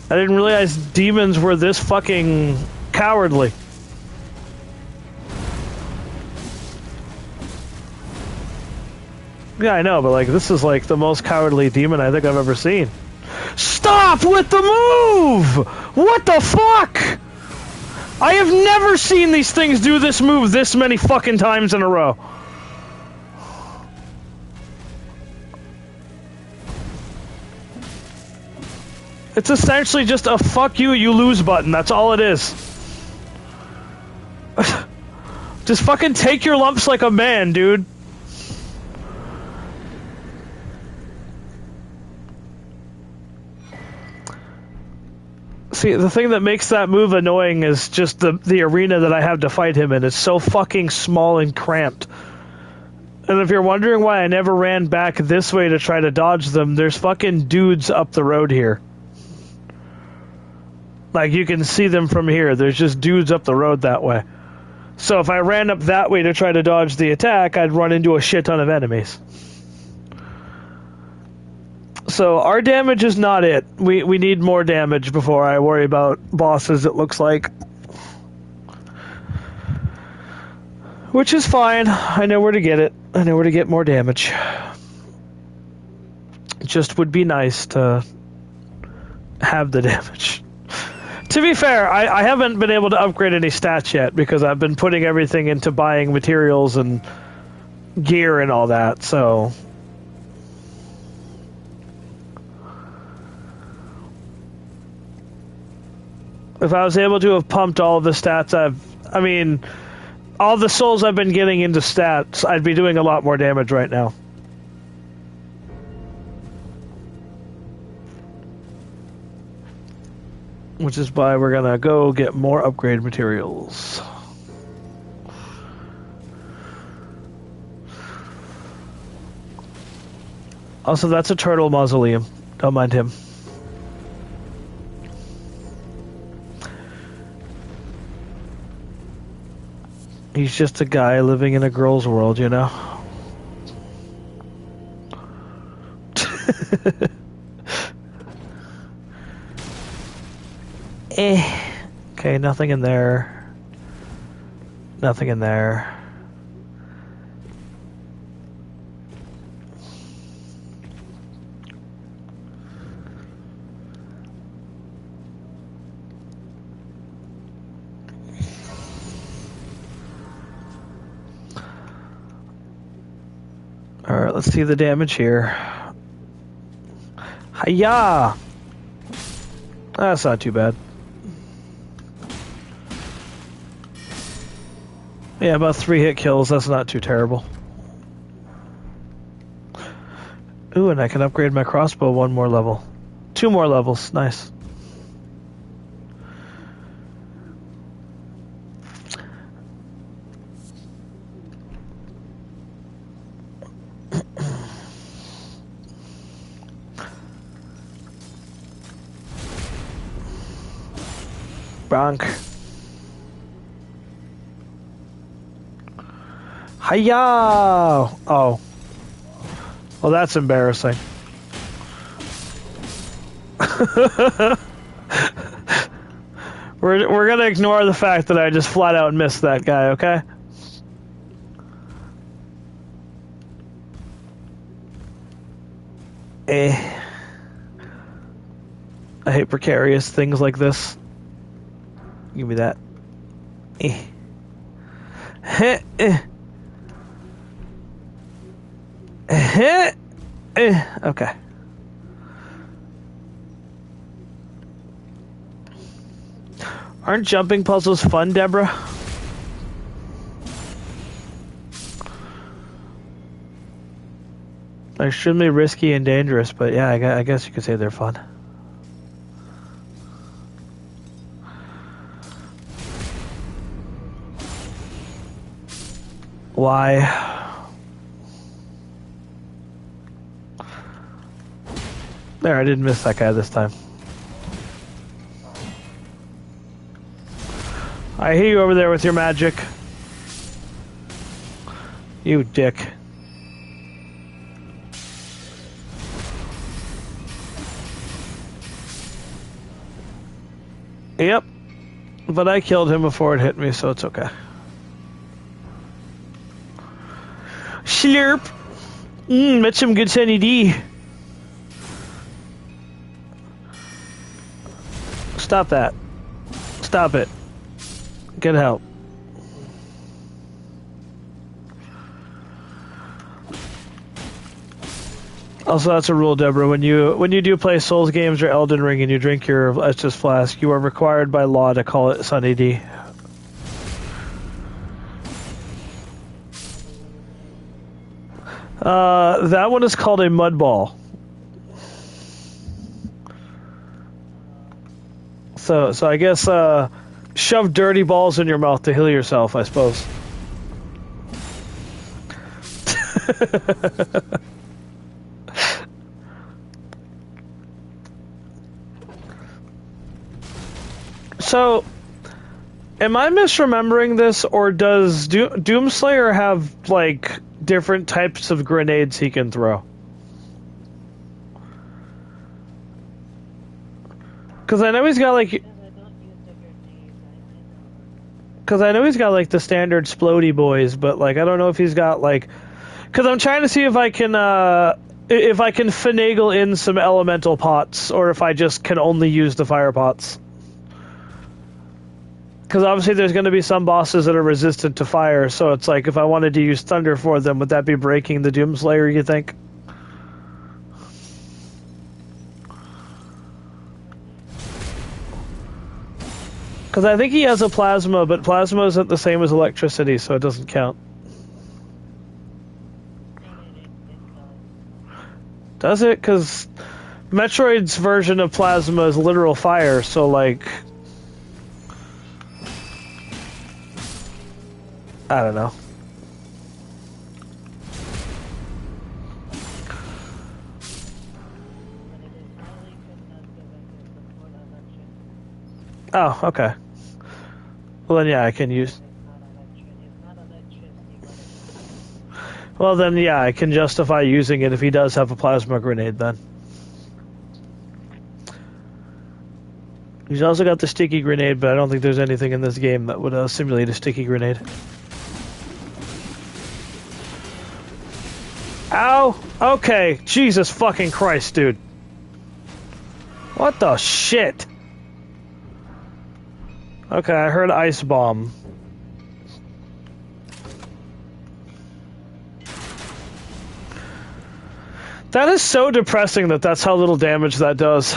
I didn't realize demons were this fucking cowardly. Yeah, I know, but like, this is like the most cowardly demon I think I've ever seen. Stop with the move! What the fuck? I have never seen these things do this move this many fucking times in a row. It's essentially just a fuck you, you lose button. That's all it is. Just fucking take your lumps like a man, dude. See, the thing that makes that move annoying is just the arena that I have to fight him in. It's so fucking small and cramped. And if you're wondering why I never ran back this way to try to dodge them, there's fucking dudes up the road here. Like, you can see them from here. There's just dudes up the road that way. So if I ran up that way to try to dodge the attack, I'd run into a shit ton of enemies. So our damage is not it. We need more damage before I worry about bosses, it looks like. Which is fine. I know where to get it. I know where to get more damage. It just would be nice to have the damage. To be fair, I haven't been able to upgrade any stats yet because I've been putting everything into buying materials and gear and all that, so... If I was able to have pumped all of the stats I mean, all the souls I've been getting into stats, I'd be doing a lot more damage right now. Which is why we're gonna go get more upgrade materials. Also, that's a turtle mausoleum. Don't mind him. He's just a guy living in a girl's world, you know? Okay, nothing in there. Nothing in there. Alright, let's see the damage here. Hiya! That's not too bad. Yeah, about 3 hit kills, that's not too terrible. Ooh, and I can upgrade my crossbow 1 more level. 2 more levels, nice. Bonk. Hiya! Oh. Well, that's embarrassing. We're gonna ignore the fact that I just flat out missed that guy, okay? I hate precarious things like this. Give me that. Eh. Heh, eh. Heh, eh. Okay. Aren't jumping puzzles fun, Deborah? They're extremely risky and dangerous, but yeah, I guess you could say they're fun. Why? There, I didn't miss that guy this time. I hear you over there with your magic. You dick. Yep. But I killed him before it hit me, so it's okay. Slurp! Met some good Sunny D. Stop that. Stop it. Get help. Also, that's a rule, Deborah. When you do play Souls games or Elden Ring and you drink your Estus Flask, you are required by law to call it Sunny D. That one is called a mud ball. So I guess shove dirty balls in your mouth to heal yourself, I suppose. So, am I misremembering this, or does Doomslayer have, like, different types of grenades he can throw? Because I know he's got, like... Because I know he's got, like, the standard Splody boys, but, like, I don't know if he's got, like... Because I'm trying to see if I can finagle in some elemental pots, or if I just can only use the fire pots. Because obviously there's going to be some bosses that are resistant to fire, so it's like, if I wanted to use thunder for them, would that be breaking the Doomslayer, you think? Because I think he has a plasma, but plasma isn't the same as electricity, so it doesn't count. Does it? Because Metroid's version of plasma is literal fire, so like... I don't know. Oh, okay. Well then, yeah, I can use... Well then, yeah, I can justify using it if he does have a plasma grenade then. He's also got the sticky grenade, but I don't think there's anything in this game that would simulate a sticky grenade. Ow! Okay, Jesus fucking Christ, dude. What the shit? Okay, I heard ice bomb. That is so depressing that that's how little damage that does.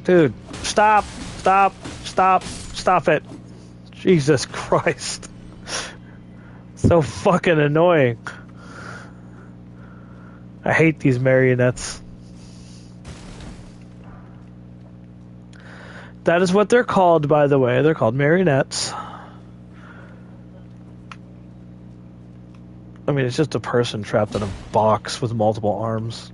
Dude, stop it. Jesus Christ. So fucking annoying. I hate these marionettes. That is what they're called, by the way. They're called marionettes. I mean, it's just a person trapped in a box with multiple arms.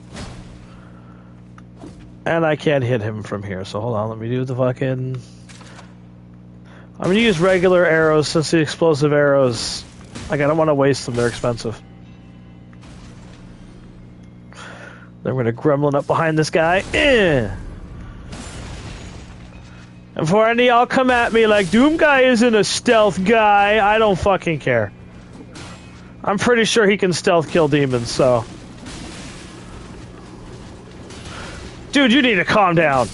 And I can't hit him from here, so hold on, let me do the fucking... I'm gonna use regular arrows since the explosive arrows... Like, I don't want to waste them, they're expensive. Then we're gonna gremlin up behind this guy. And before any of y'all come at me like, Doom Guy isn't a stealth guy, I don't fucking care. I'm pretty sure he can stealth kill demons, so... Dude, you need to calm down.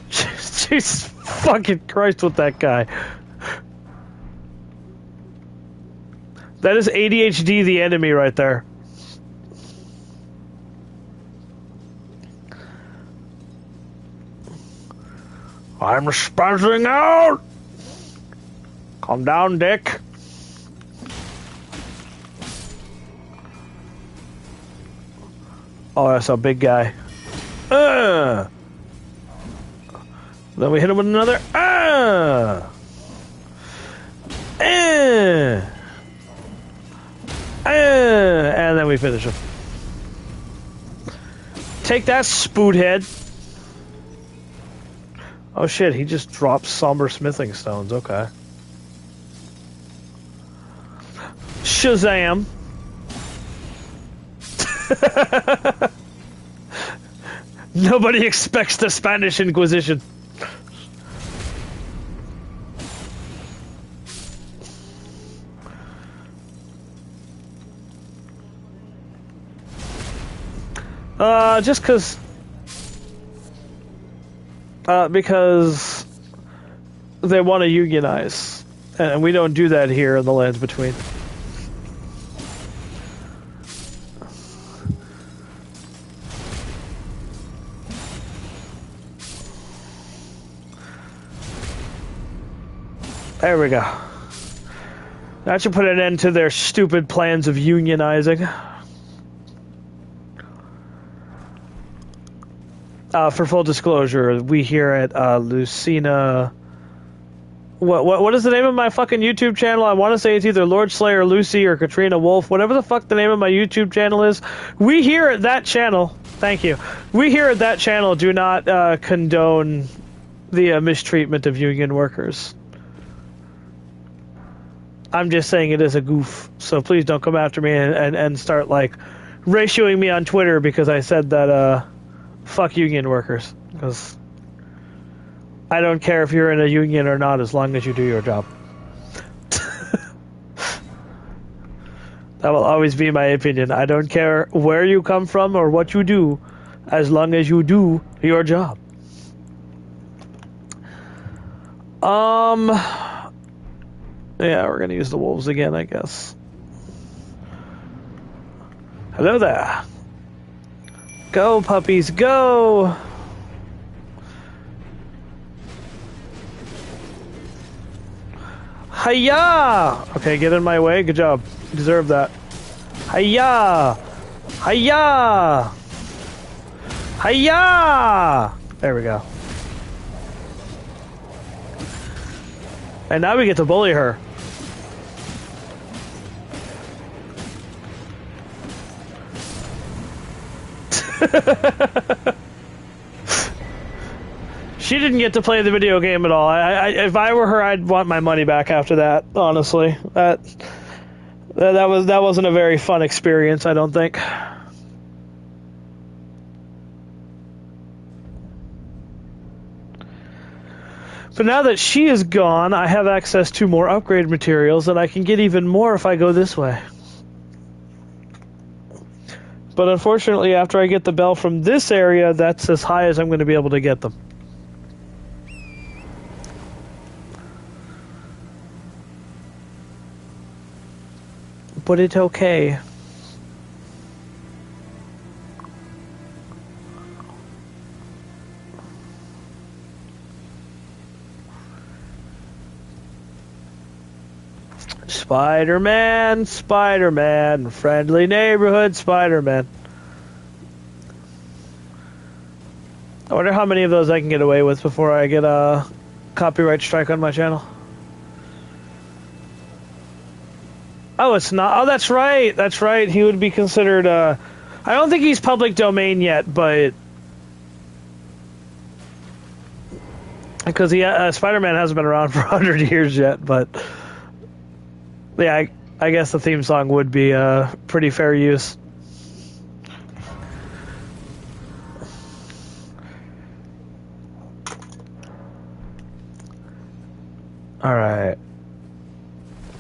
Jesus fucking Christ with that guy. That is ADHD the enemy right there. I'm spazzing out! Calm down, Dick. Oh, that's a big guy. Then we hit him with another. And then we finish him. Take that, spoot head. Oh shit, he just dropped somber smithing stones. Okay. Shazam. Nobody expects the Spanish Inquisition. Just because they want to unionize, and we don't do that here in the lands between. There we go. That should put an end to their stupid plans of unionizing. For full disclosure, we here at Lucina... What is the name of my fucking YouTube channel? I want to say it's either Lord Slayer Lucy or Katrina Wolf, whatever the fuck the name of my YouTube channel is. We here at that channel... Thank you. We here at that channel do not condone the mistreatment of union workers. I'm just saying it is a goof, so please don't come after me and start, like, ratioing me on Twitter because I said that, fuck union workers. Because I don't care if you're in a union or not as long as you do your job. That will always be my opinion. I don't care where you come from or what you do as long as you do your job. Yeah, we're gonna use the wolves again, I guess. Hello there. Go, puppies, go! Hiya! Okay, get in my way. Good job. You deserve that. Hiya! Hiya! Hiya! There we go. And now we get to bully her. She didn't get to play the video game at all. If I were her, I'd want my money back after that. Honestly, that wasn't a very fun experience, I don't think. But now that she is gone, I have access to more upgrade materials, and I can get even more if I go this way. But unfortunately, after I get the bell from this area, that's as high as I'm going to be able to get them. But it's okay. Spider-Man, Spider-Man, friendly neighborhood Spider-Man. I wonder how many of those I can get away with before I get a copyright strike on my channel. Oh, it's not. Oh, that's right. That's right. He would be considered, I don't think he's public domain yet, but... Because Spider-Man hasn't been around for 100 years yet, but... Yeah, I guess the theme song would be pretty fair use. Alright.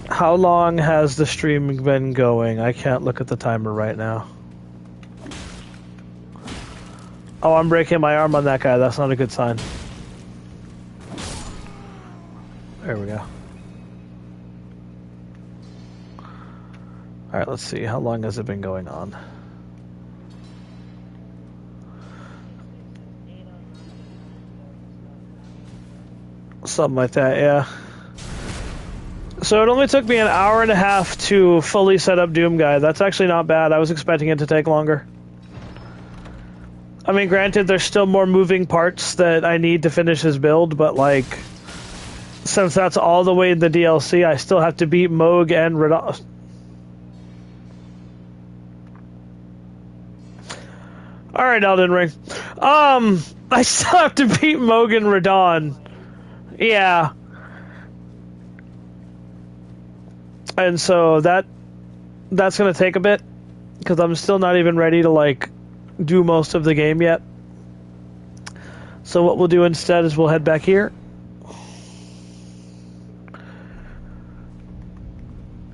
How long has the stream been going? I can't look at the timer right now. Oh, I'm breaking my arm on that guy. That's not a good sign. There we go. Alright, let's see. How long has it been going on? Something like that, yeah. So it only took me an hour and a half to fully set up Doom Guy. That's actually not bad. I was expecting it to take longer. I mean, granted, there's still more moving parts that I need to finish his build, but, like, since that's all the way in the DLC, I still have to beat Moog and Radon. Alright, Elden Ring. I still have to beat Moog and Radon. Yeah. And so that's going to take a bit, because I'm still not even ready to, like, do most of the game yet. So what we'll do instead is we'll head back here.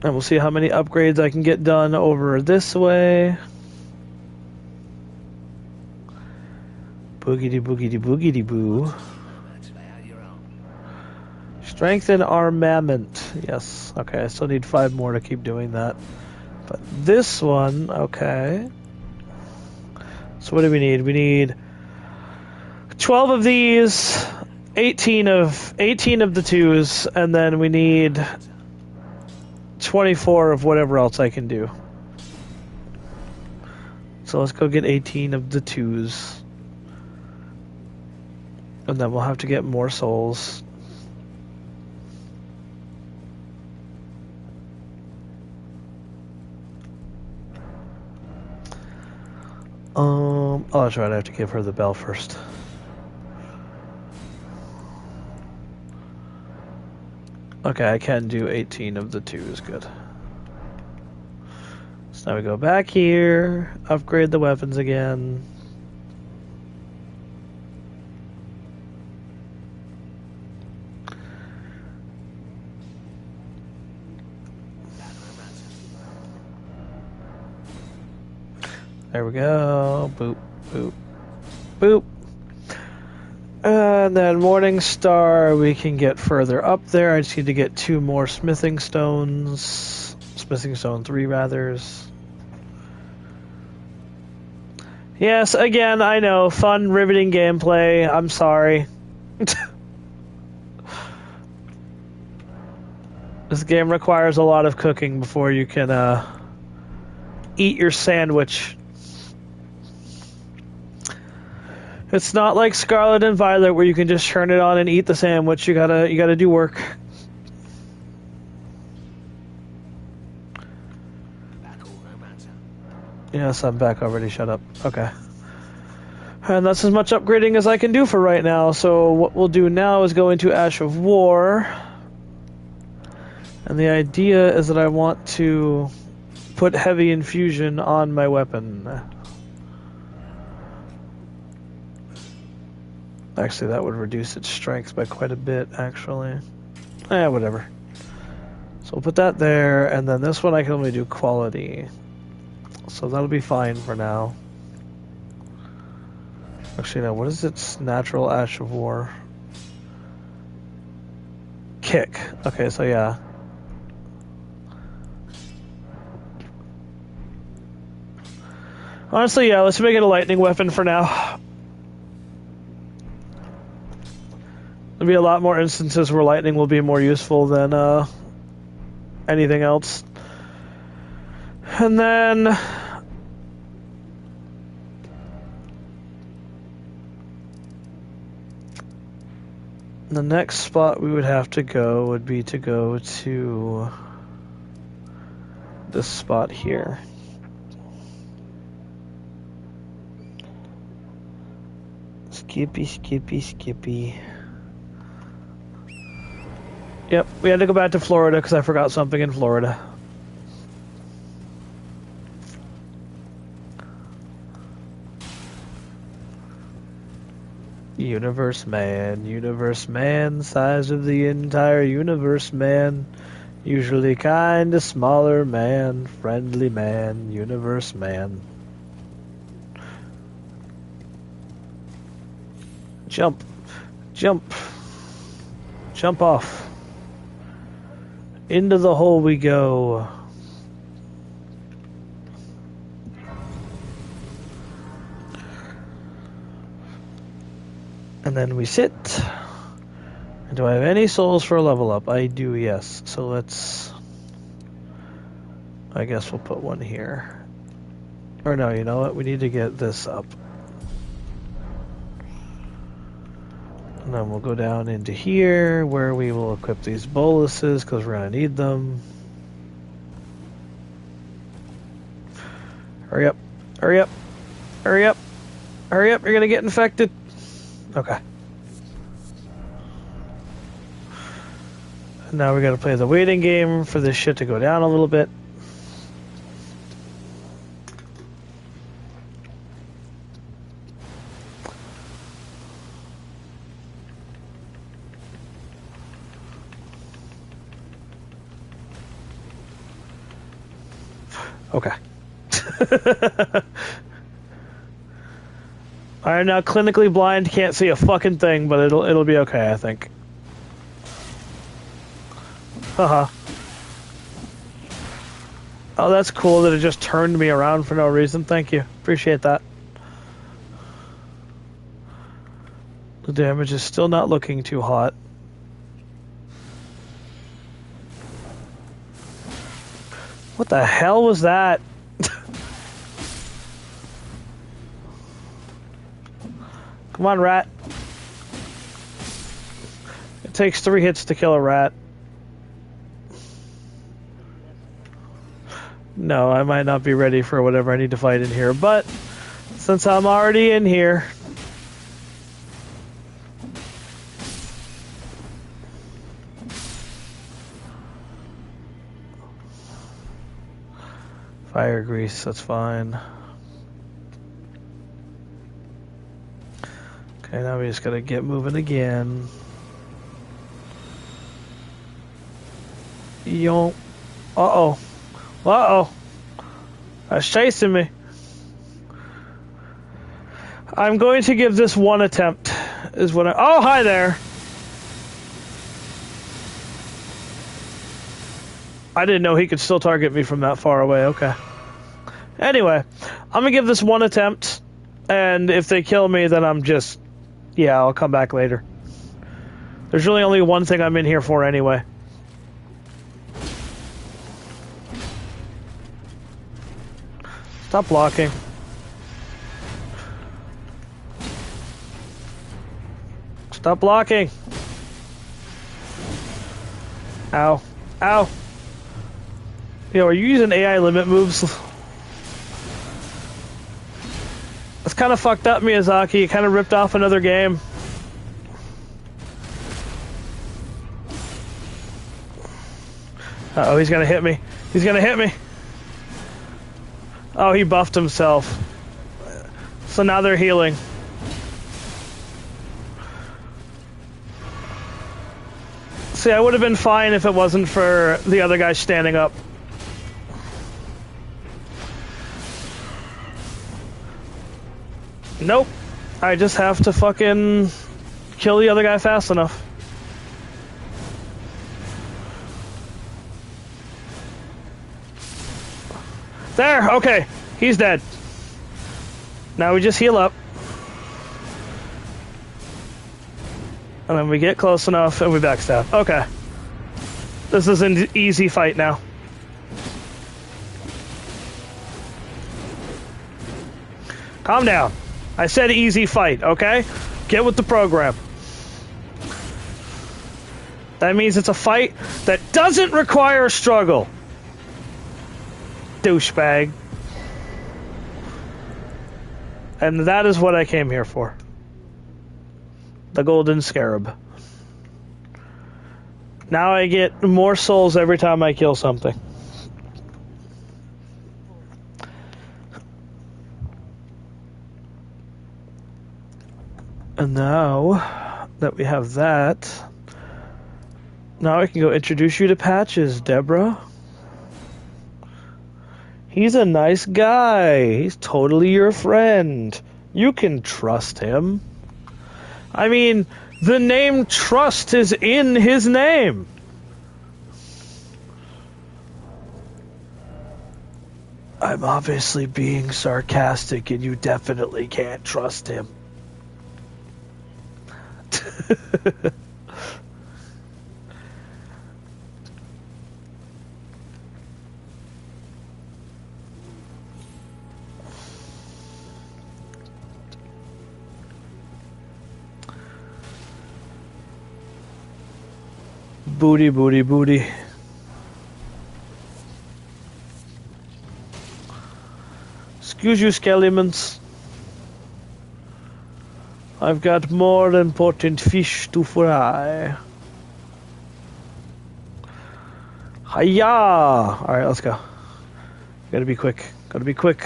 And we'll see how many upgrades I can get done over this way. Boogity boogity boogity boo. Strengthen armament. Yes. Okay, I still need 5 more to keep doing that. But this one, okay. So what do we need? We need 12 of these, 18 of the 2s, and then we need 24 of whatever else I can do. So let's go get 18 of the 2s. And then we'll have to get more souls. Oh, that's right, I have to give her the bell first. Okay, I can do 18 of the 2s, good. So now we go back here, upgrade the weapons again. There we go. Boop, boop, boop. And then Morning Star, we can get further up there. I just need to get 2 more smithing stones. Smithing stone 3, rather. Yes, again, I know. Fun, riveting gameplay. I'm sorry. This game requires a lot of cooking before you can eat your sandwich. It's not like Scarlet and Violet where you can just turn it on and eat the sandwich. You gotta do work. Yes, I'm back already. Shut up. Okay. And that's as much upgrading as I can do for right now. So what we'll do now is go into Ash of War. And the idea is that I want to put heavy infusion on my weapon. Actually, that would reduce its strength by quite a bit, actually. Whatever. So we'll put that there, and then this one I can only do quality. So that'll be fine for now. Actually, no, what is its natural Ash of War? Kick. Okay, so yeah. Honestly, yeah, let's make it a lightning weapon for now. There'll be a lot more instances where lightning will be more useful than anything else. And then the next spot we would have to go would be to go to this spot here. Skippy, skippy, skippy. Yep, we had to go back to Florida because I forgot something in Florida. Universe man, size of the entire universe man. Usually kinda smaller man, friendly man, universe man. Jump, jump, jump off. Into the hole we go. And then we sit. Do I have any souls for a level up? I do, yes. So let's... I guess we'll put one here. Or no, you know what? We need to get this up. And then we'll go down into here, where we will equip these boluses, because we're going to need them. Hurry up. Hurry up. Hurry up. Hurry up, you're going to get infected. Okay. Now we got to play the waiting game for this shit to go down a little bit. Okay. I'm now clinically blind, can't see a fucking thing, but it'll be okay, I think. Haha. Oh, that's cool that it just turned me around for no reason. Thank you. Appreciate that. The damage is still not looking too hot. What the hell was that? Come on, rat. It takes 3 hits to kill a rat. No, I might not be ready for whatever I need to fight in here, but since I'm already in here... Fire grease, that's fine. Okay, now we just gotta get moving again. Yo. Uh-oh. Uh-oh. That's chasing me. I'm going to give this one attempt, is what I... Oh, hi there! I didn't know he could still target me from that far away, okay. Anyway, I'm gonna give this one attempt, and if they kill me, then I'm just... Yeah, I'll come back later. There's really only one thing I'm in here for anyway. Stop blocking. Stop blocking. Ow. Ow. Yo, are you using AI limit moves? That's kind of fucked up, Miyazaki. You kind of ripped off another game. Uh-oh, he's gonna hit me. He's gonna hit me. Oh, he buffed himself. So now they're healing. See, I would have been fine if it wasn't for the other guy standing up. Nope. I just have to fucking kill the other guy fast enough. There, okay. He's dead. Now we just heal up. And then we get close enough and we backstab. Okay. This is an easy fight now. Calm down. I said easy fight, okay? Get with the program. That means it's a fight that doesn't require a struggle. Douchebag. And that is what I came here for. The golden scarab. Now I get more souls every time I kill something. And now that we have that, now I can go introduce you to Patches, Deborah. He's a nice guy. He's totally your friend. You can trust him. I mean, the name Trust is in his name. I'm obviously being sarcastic, and you definitely can't trust him. Booty, booty, booty. Excuse you, skeletons. I've got more important fish to fry. Hiya! Alright, let's go. Gotta be quick. Gotta be quick.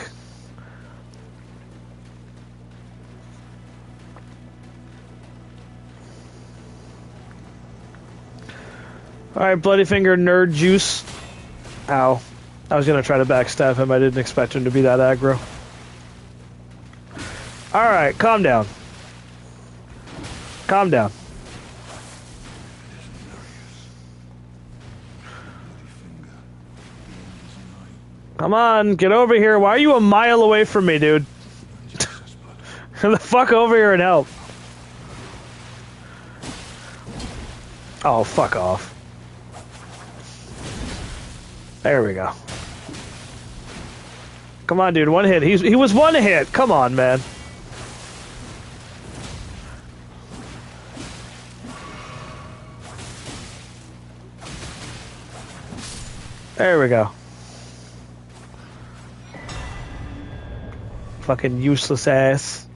Alright, Bloody Finger Nerd Juice. Ow. I was gonna try to backstab him. I didn't expect him to be that aggro. Alright, calm down. Calm down. Come on, get over here. Why are you a mile away from me, dude? Get the fuck over here and help. Oh, fuck off. There we go. Come on, dude. One hit. He was one hit. Come on, man. There we go. Fucking useless ass.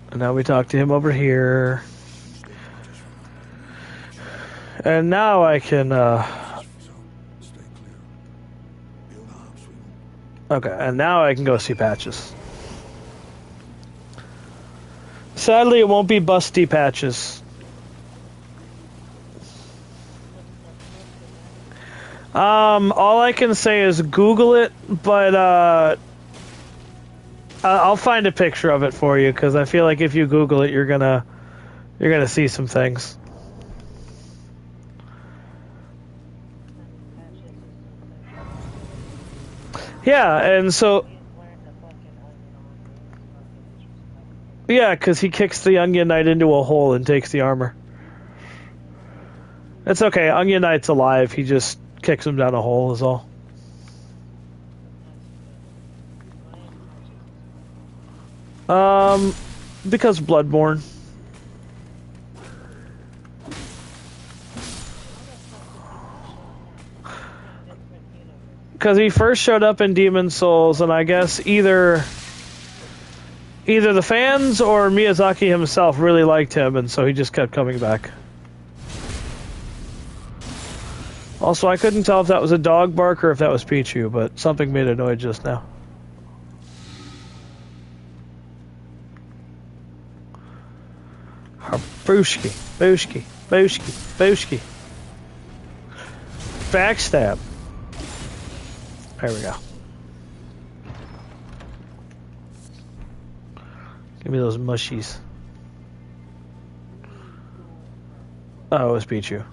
And now we talk to him over here. And now I can, okay, and now I can go see Patches. Sadly, it won't be busty Patches. All I can say is Google it, but, I'll find a picture of it for you, because I feel like if you Google it, you're gonna see some things. Yeah, and so... Yeah, because he kicks the Onion Knight into a hole and takes the armor. It's okay, Onion Knight's alive, he just kicks him down a hole is all. Because Bloodborne. Because he first showed up in Demon Souls, and I guess either the fans or Miyazaki himself really liked him, and so he just kept coming back. Also, I couldn't tell if that was a dog bark or if that was Pichu, but something made a noise just now. Booshki, booshki, booshki, booshki. Backstab. There we go. Give me those mushies. Oh, it was Pichu.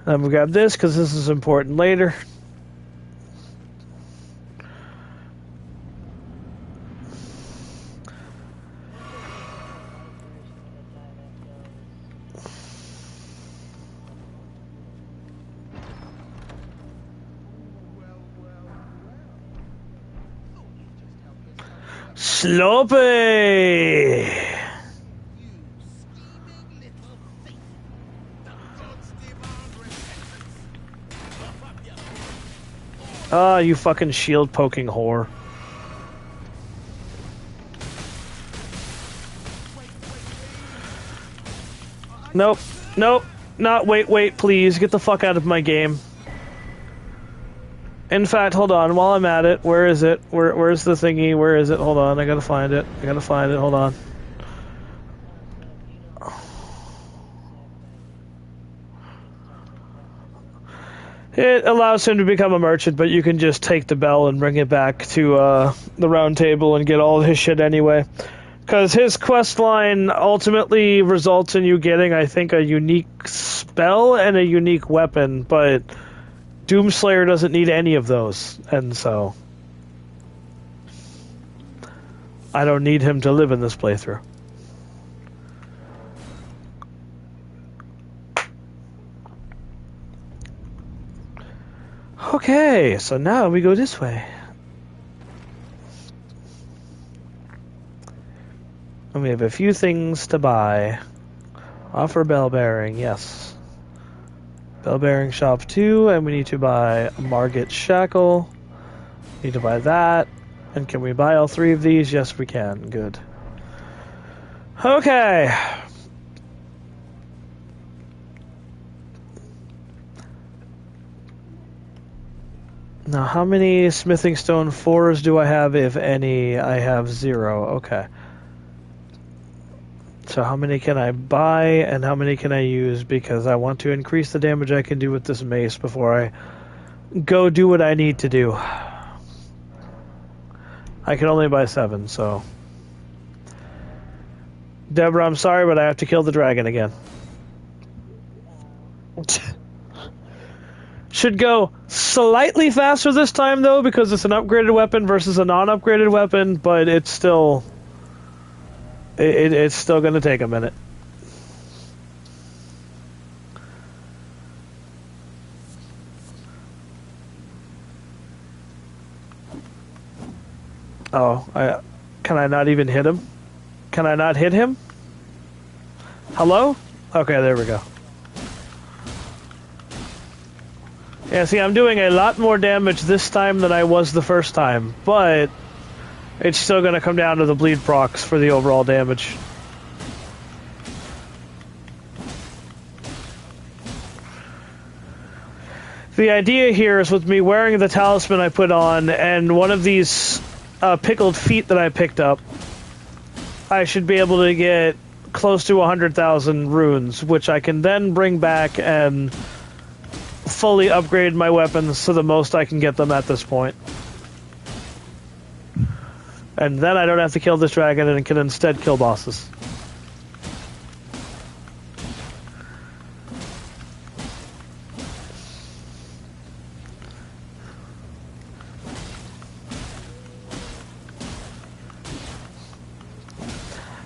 I'm gonna grab this because this is important later. Sloppy! Ah, you fucking shield poking whore. Nope. Nope. Not wait, please. Get the fuck out of my game. In fact, hold on. While I'm at it, where is it? Where's the thingy? Where is it? Hold on. I gotta find it. Hold on. It allows him to become a merchant, but you can just take the bell and bring it back to the round table and get all his shit anyway. Because his quest line ultimately results in you getting, I think, a unique spell and a unique weapon, but Doomslayer doesn't need any of those, and so I don't need him to live in this playthrough. Okay, so now we go this way. And we have a few things to buy. Offer bell bearing, yes. Bell bearing shop 2, and we need to buy a Margit shackle. Need to buy that. And can we buy all 3 of these? Yes, we can. Good. Okay. Now, how many smithing stone 4s do I have, if any? I have 0. Okay. So how many can I buy, and how many can I use? Because I want to increase the damage I can do with this mace before I go do what I need to do. I can only buy 7, so... Deborah, I'm sorry, but I have to kill the dragon again. Should go slightly faster this time, though, because it's an upgraded weapon versus a non-upgraded weapon, but it's still... It's still going to take a minute. Oh, can I not even hit him? Can I not hit him? Hello? Okay, there we go. Yeah, see, I'm doing a lot more damage this time than I was the first time, but it's still going to come down to the bleed procs for the overall damage. The idea here is with me wearing the talisman I put on and one of these pickled feet that I picked up, I should be able to get close to 100,000 runes, which I can then bring back and fully upgrade my weapons to the most I can get them at this point. And then I don't have to kill this dragon and can instead kill bosses.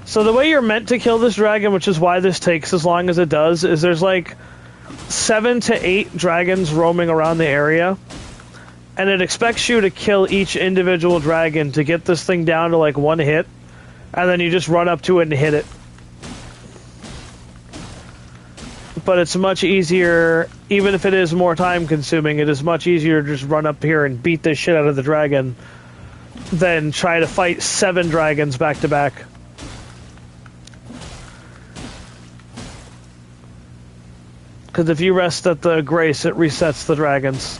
So the way you're meant to kill this dragon, which is why this takes as long as it does, is there's like 7 to 8 dragons roaming around the area. And it expects you to kill each individual dragon to get this thing down to like 1 hit. And then you just run up to it and hit it. But it's much easier, even if it is more time consuming, it is much easier to just run up here and beat the shit out of the dragon than try to fight 7 dragons back to back. Because if you rest at the grace, it resets the dragons.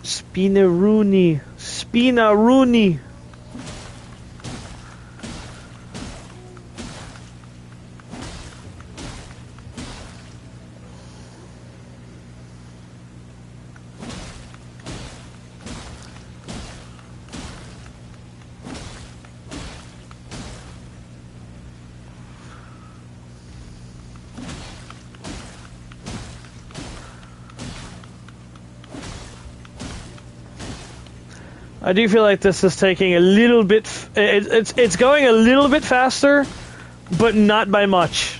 Spinaroonie. Spinaroonie. I do feel like this is taking a little bit... It's going a little bit faster, but not by much.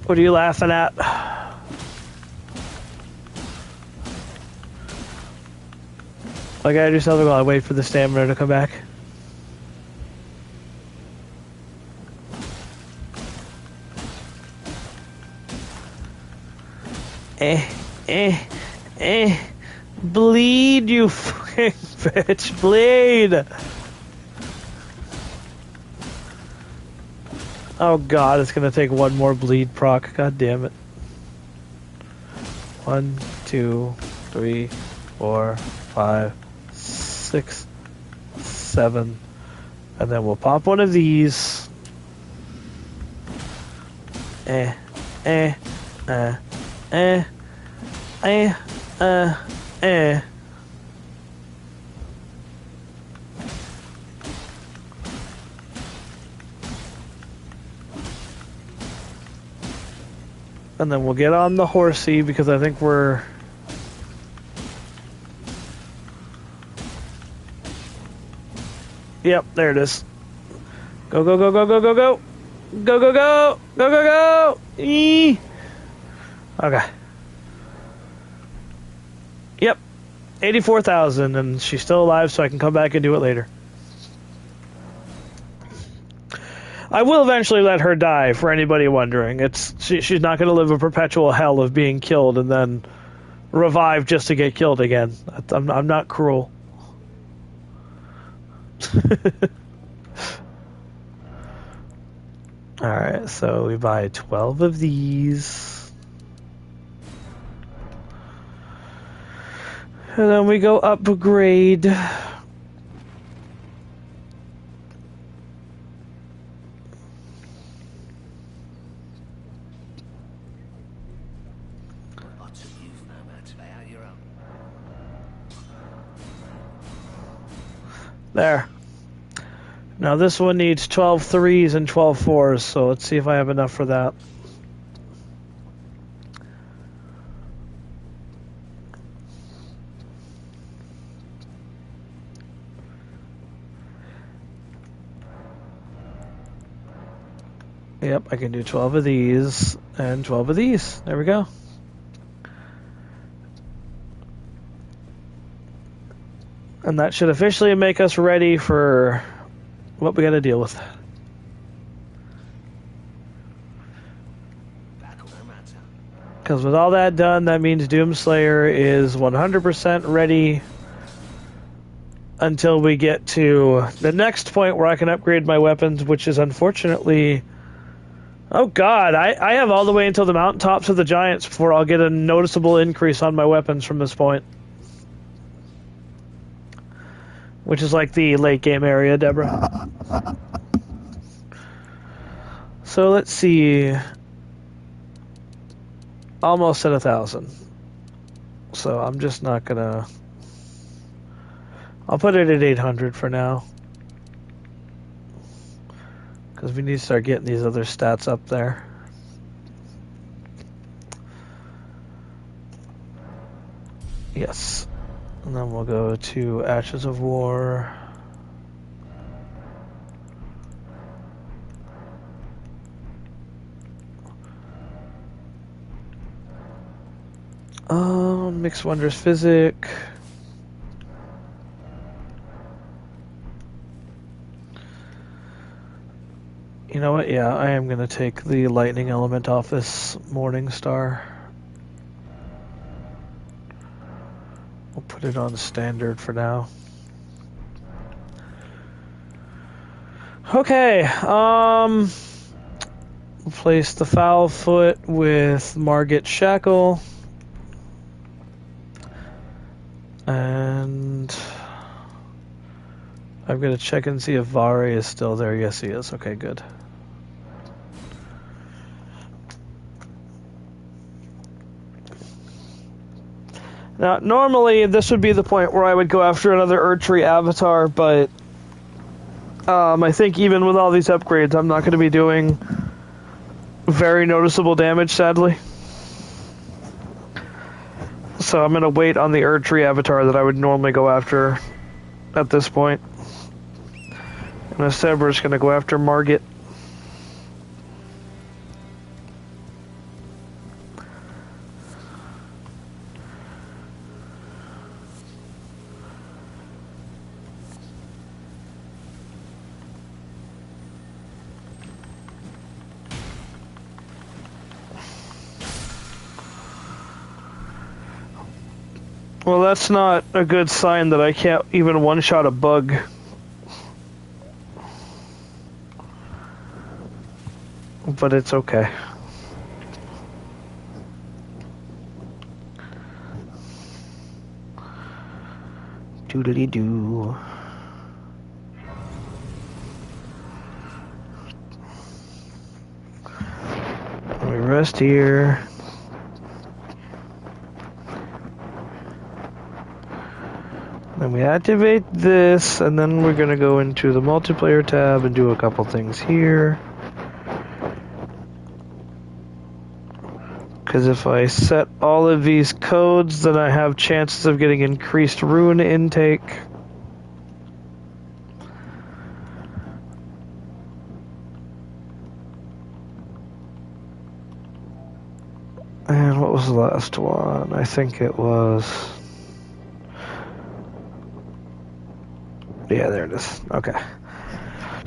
What are you laughing at? Like I just have to go and wait for the stamina to come back. Bleed, you fucking bitch. Bleed. Oh god, it's gonna take one more bleed proc. God damn it. 1, 2, 3, 4, 5, 6, 7. And then we'll pop one of these. Eh, eh, eh, eh, eh, eh. And then we'll get on the horsey because I think we're... Yep, there it is. Go, go, go, go, go, go, go. Go, go, go. Go, go, go. Eee. Okay. Yep. 84,000 and she's still alive so I can come back and do it later. I will eventually let her die, for anybody wondering. She's not going to live a perpetual hell of being killed and then revive just to get killed again. I'm not cruel. Alright, so we buy 12 of these. And then we go upgrade. There. Now this one needs 12 threes and 12 fours, so let's see if I have enough for that. Yep, I can do 12 of these and 12 of these. There we go. And that should officially make us ready for what we gotta deal with. Because with all that done, that means Doomslayer is 100% ready until we get to the next point where I can upgrade my weapons, which is unfortunately... Oh god, I have all the way until the mountaintops of the giants before I'll get a noticeable increase on my weapons from this point. Which is like the late game area, Deborah. So let's see. Almost at 1,000. So I'm just not gonna... I'll put it at 800 for now. Because we need to start getting these other stats up there. Yes. And then we'll go to Ashes of War. Mixed Wonders Physic. You know what? Yeah, I am going to take the lightning element off this Morning Star. We'll put it on standard for now. Okay, replace the Foul Foot with Margit Shackle. And I'm going to check and see if Vari is still there. Yes, he is. Okay, good. Now, normally this would be the point where I would go after another Erdtree avatar, but I think even with all these upgrades, I'm not going to be doing very noticeable damage, sadly. So I'm going to wait on the Erdtree avatar that I would normally go after at this point. And instead, we're just going to go after Margit. Well, that's not a good sign that I can't even one-shot a bug. But it's okay. Doodly-doo. Let me rest here. Then we activate this, and then we're going to go into the multiplayer tab and do a couple things here. Because if I set all of these codes, then I have chances of getting increased rune intake. And what was the last one? I think it was... Yeah, there it is. Okay.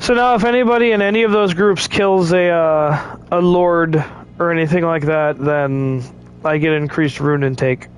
So now if anybody in any of those groups kills a lord or anything like that, then I get increased rune intake.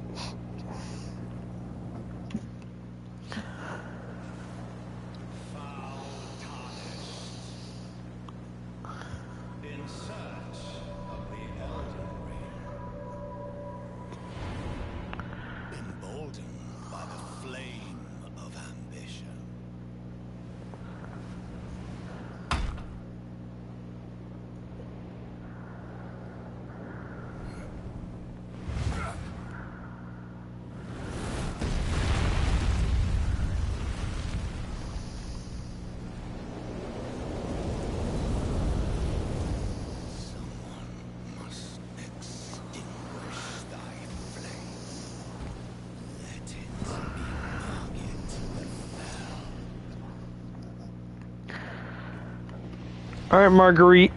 Alright, Marguerite.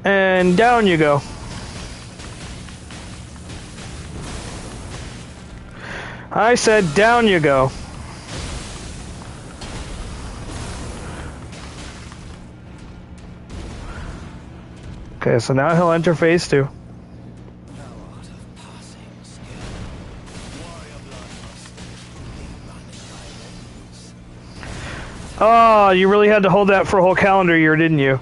And down you go. I said down you go. Okay, so now he'll enter phase 2. Oh, you really had to hold that for a whole calendar year, didn't you?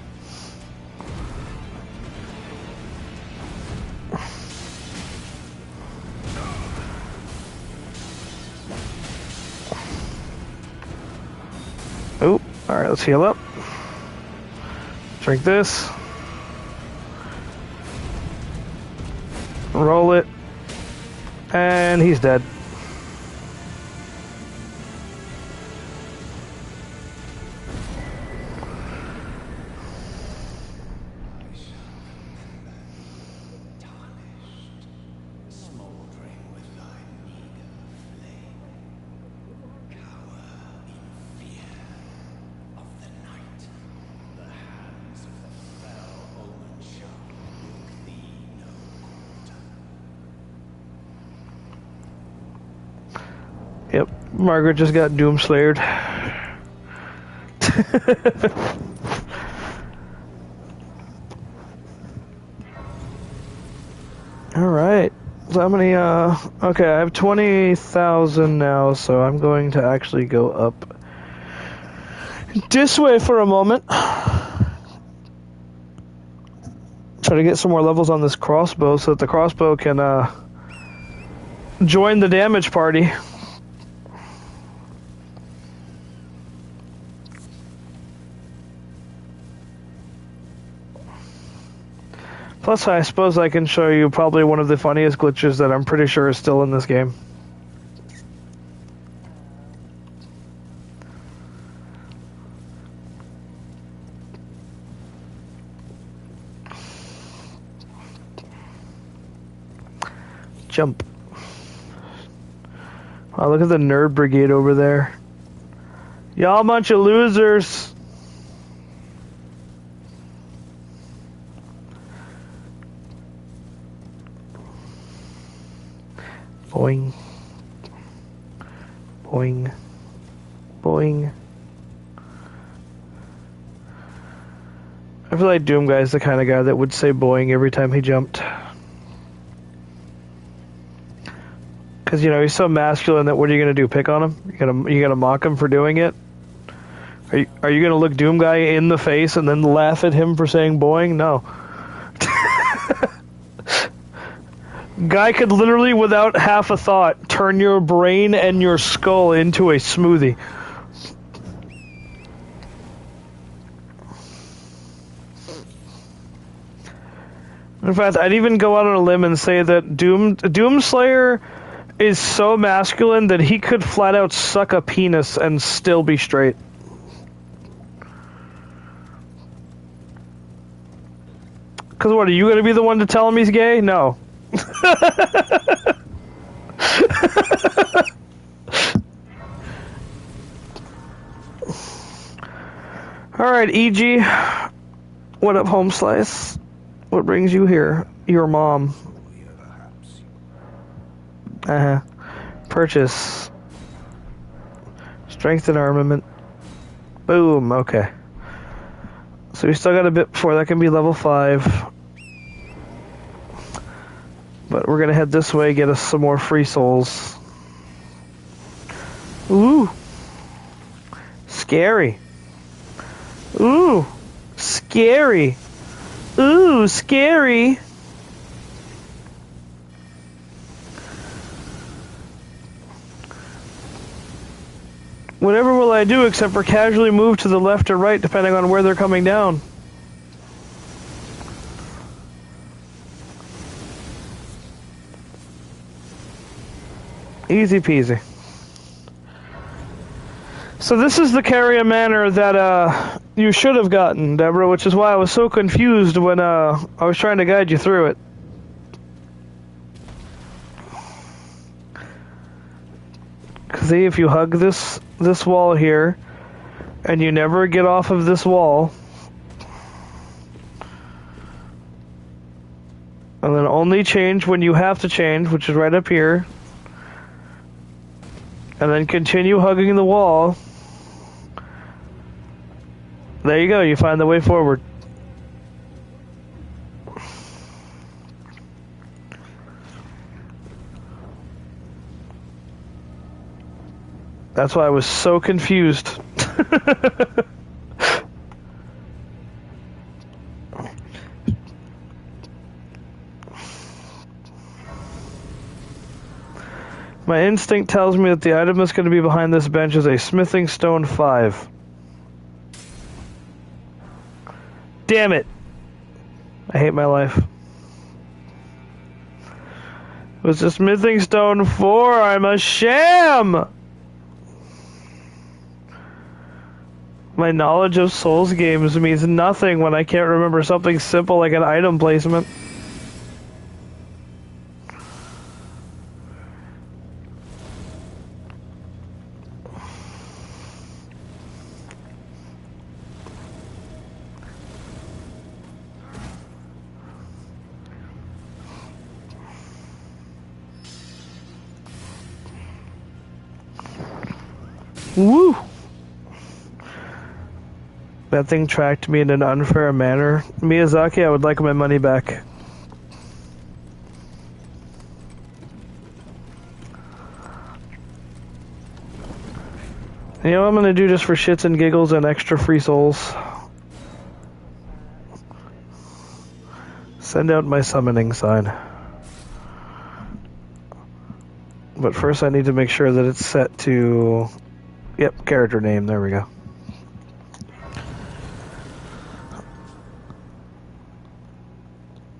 Oh, alright, let's heal up. Drink this. Roll it. And he's dead. Yep, Margaret just got doomslayered. Alright. So how many, okay, I have 20,000 now, so I'm going to actually go up this way for a moment. Try to get some more levels on this crossbow so that the crossbow can, join the damage party. Plus, I suppose I can show you probably one of the funniest glitches that I'm pretty sure is still in this game. Jump. Oh, look at the nerd brigade over there. Y'all a bunch of losers. Boing. Boing. Boing. I feel like Doom Guy's the kind of guy that would say boing every time he jumped. Because, you know, he's so masculine that what are you going to do? Pick on him? You gonna mock him for doing it? Are you going to look Doom Guy in the face and then laugh at him for saying boing? No. Guy could literally, without half a thought, turn your brain and your skull into a smoothie. In fact, I'd even go out on a limb and say that Doomslayer is so masculine that he could flat out suck a penis and still be straight. Because what, are you going to be the one to tell him he's gay? No. Alright, EG. What up, Home Slice? What brings you here? Your mom. Purchase. Strength and armament. Boom, okay. So we still got a bit before that can be level 5. But we're gonna head this way, get us some more free souls. Ooh. Scary. Ooh. Scary. Ooh, scary. Whatever will I do except for casually move to the left or right depending on where they're coming down? Easy peasy. So this is the Carrier Manor that you should have gotten, Deborah, which is why I was so confused when I was trying to guide you through it. See, if you hug this wall here, and you never get off of this wall, and then only change when you have to change, which is right up here, and then continue hugging the wall. There you go, you find the way forward. That's why I was so confused. My instinct tells me that the item that's going to be behind this bench is a smithing stone 5. Damn it! I hate my life. It was a smithing stone 4. I'm a sham! My knowledge of Souls games means nothing when I can't remember something simple like an item placement. Woo! That thing tracked me in an unfair manner. Miyazaki, I would like my money back. You know what I'm gonna do just for shits and giggles and extra free souls? Send out my summoning sign. But first I need to make sure that it's set to... Yep, character name, there we go.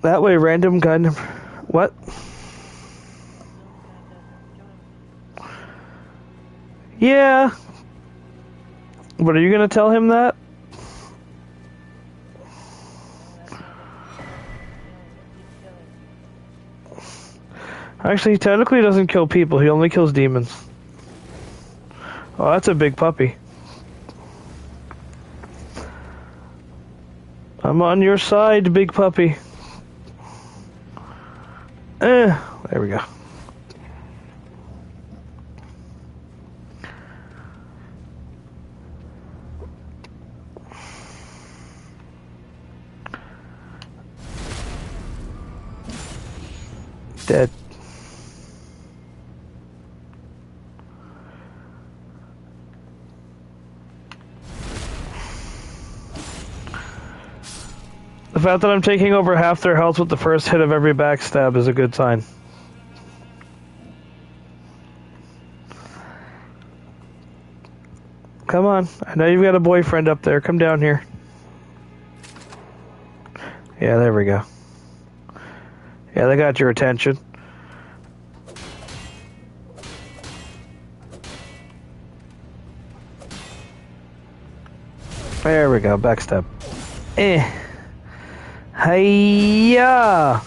That way, random gun... What? Yeah. But are you gonna tell him that? Actually, he technically doesn't kill people, he only kills demons. Oh, that's a big puppy. I'm on your side, big puppy. There we go. Dead. fact that I'm taking over half their health with the first hit of every backstab is a good sign. Come on. I know you've got a boyfriend up there. Come down here. Yeah, there we go. Yeah, they got your attention. There we go, backstab. Hiya!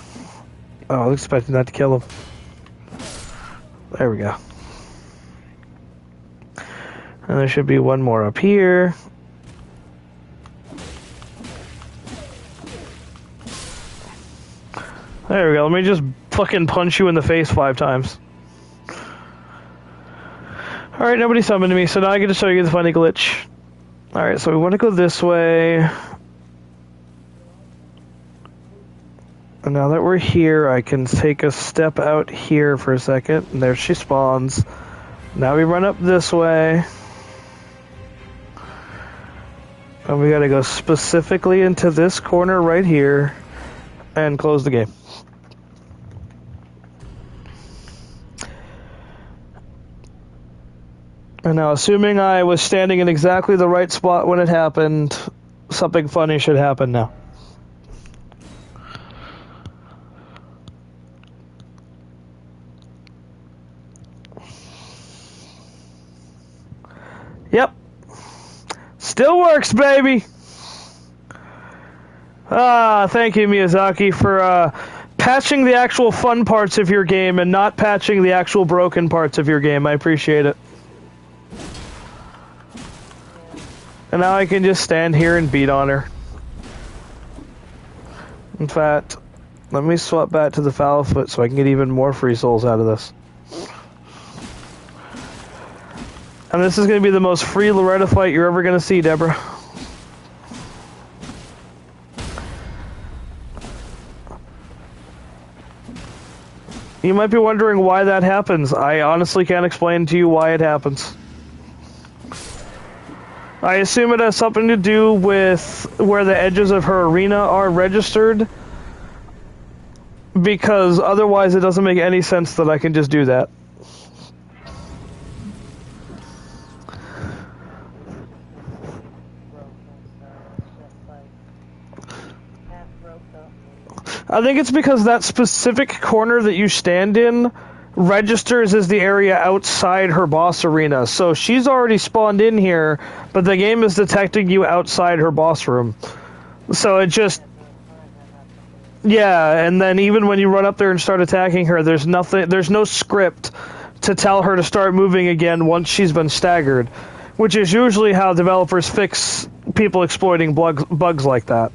Oh, I was expecting that to kill him. There we go. And there should be one more up here. There we go. Let me just fucking punch you in the face 5 times. Alright, nobody summoned me, so now I get to show you the funny glitch. Alright, so we want to go this way. And now that we're here, I can take a step out here for a second. And there she spawns. Now we run up this way. And we gotta go specifically into this corner right here. And close the game. And now, assuming I was standing in exactly the right spot when it happened, something funny should happen now. Yep. Still works, baby! Thank you, Miyazaki, for patching the actual fun parts of your game and not patching the actual broken parts of your game. I appreciate it. And now I can just stand here and beat on her. In fact, let me swap back to the foul foot so I can get even more free souls out of this. And this is going to be the most free Loretta fight you're ever going to see, Deborah. You might be wondering why that happens. I honestly can't explain to you why it happens. I assume it has something to do with where the edges of her arena are registered, because otherwise it doesn't make any sense that I can just do that. I think it's because that specific corner that you stand in registers as the area outside her boss arena. So she's already spawned in here, but the game is detecting you outside her boss room. So it just... Yeah, and then even when you run up there and start attacking her, there's no script to tell her to start moving again once she's been staggered, which is usually how developers fix people exploiting bugs like that.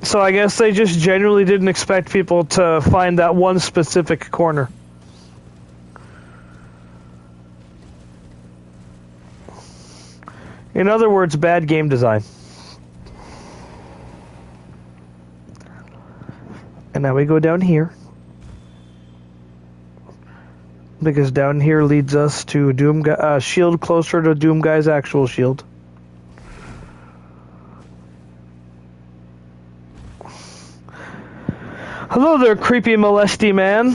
So I guess they just genuinely didn't expect people to find that one specific corner. In other words, bad game design. And now we go down here. Because down here leads us to shield closer to Doom Guy's actual shield. Hello there, creepy molesty man.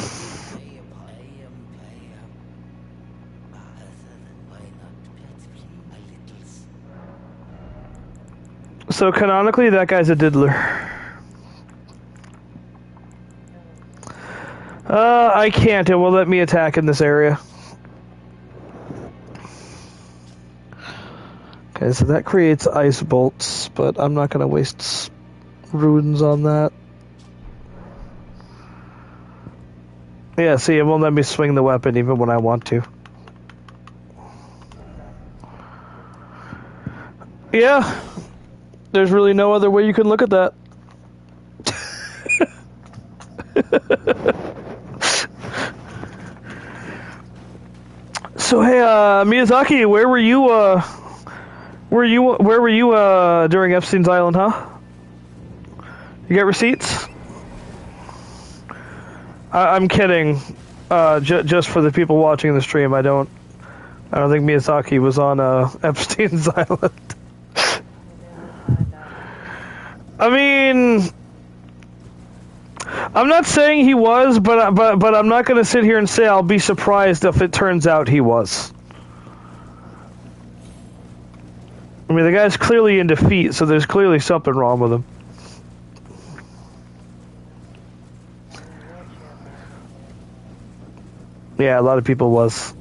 So canonically, that guy's a diddler. I can't. It won't let me attack in this area. Okay, so that creates ice bolts, but I'm not going to waste runes on that. Yeah, see, it won't let me swing the weapon even when I want to. Yeah, there's really no other way you can look at that. So hey, Miyazaki, where were you? Where were you during Epstein's Island, huh? You got receipts? I'm kidding. Just for the people watching the stream, I don't think Miyazaki was on Epstein's Island. I mean, I'm not saying he was, but I'm not going to sit here and say I'll be surprised if it turns out he was. I mean, the guy's clearly in defeat, so there's clearly something wrong with him. Yeah, a lot of people was.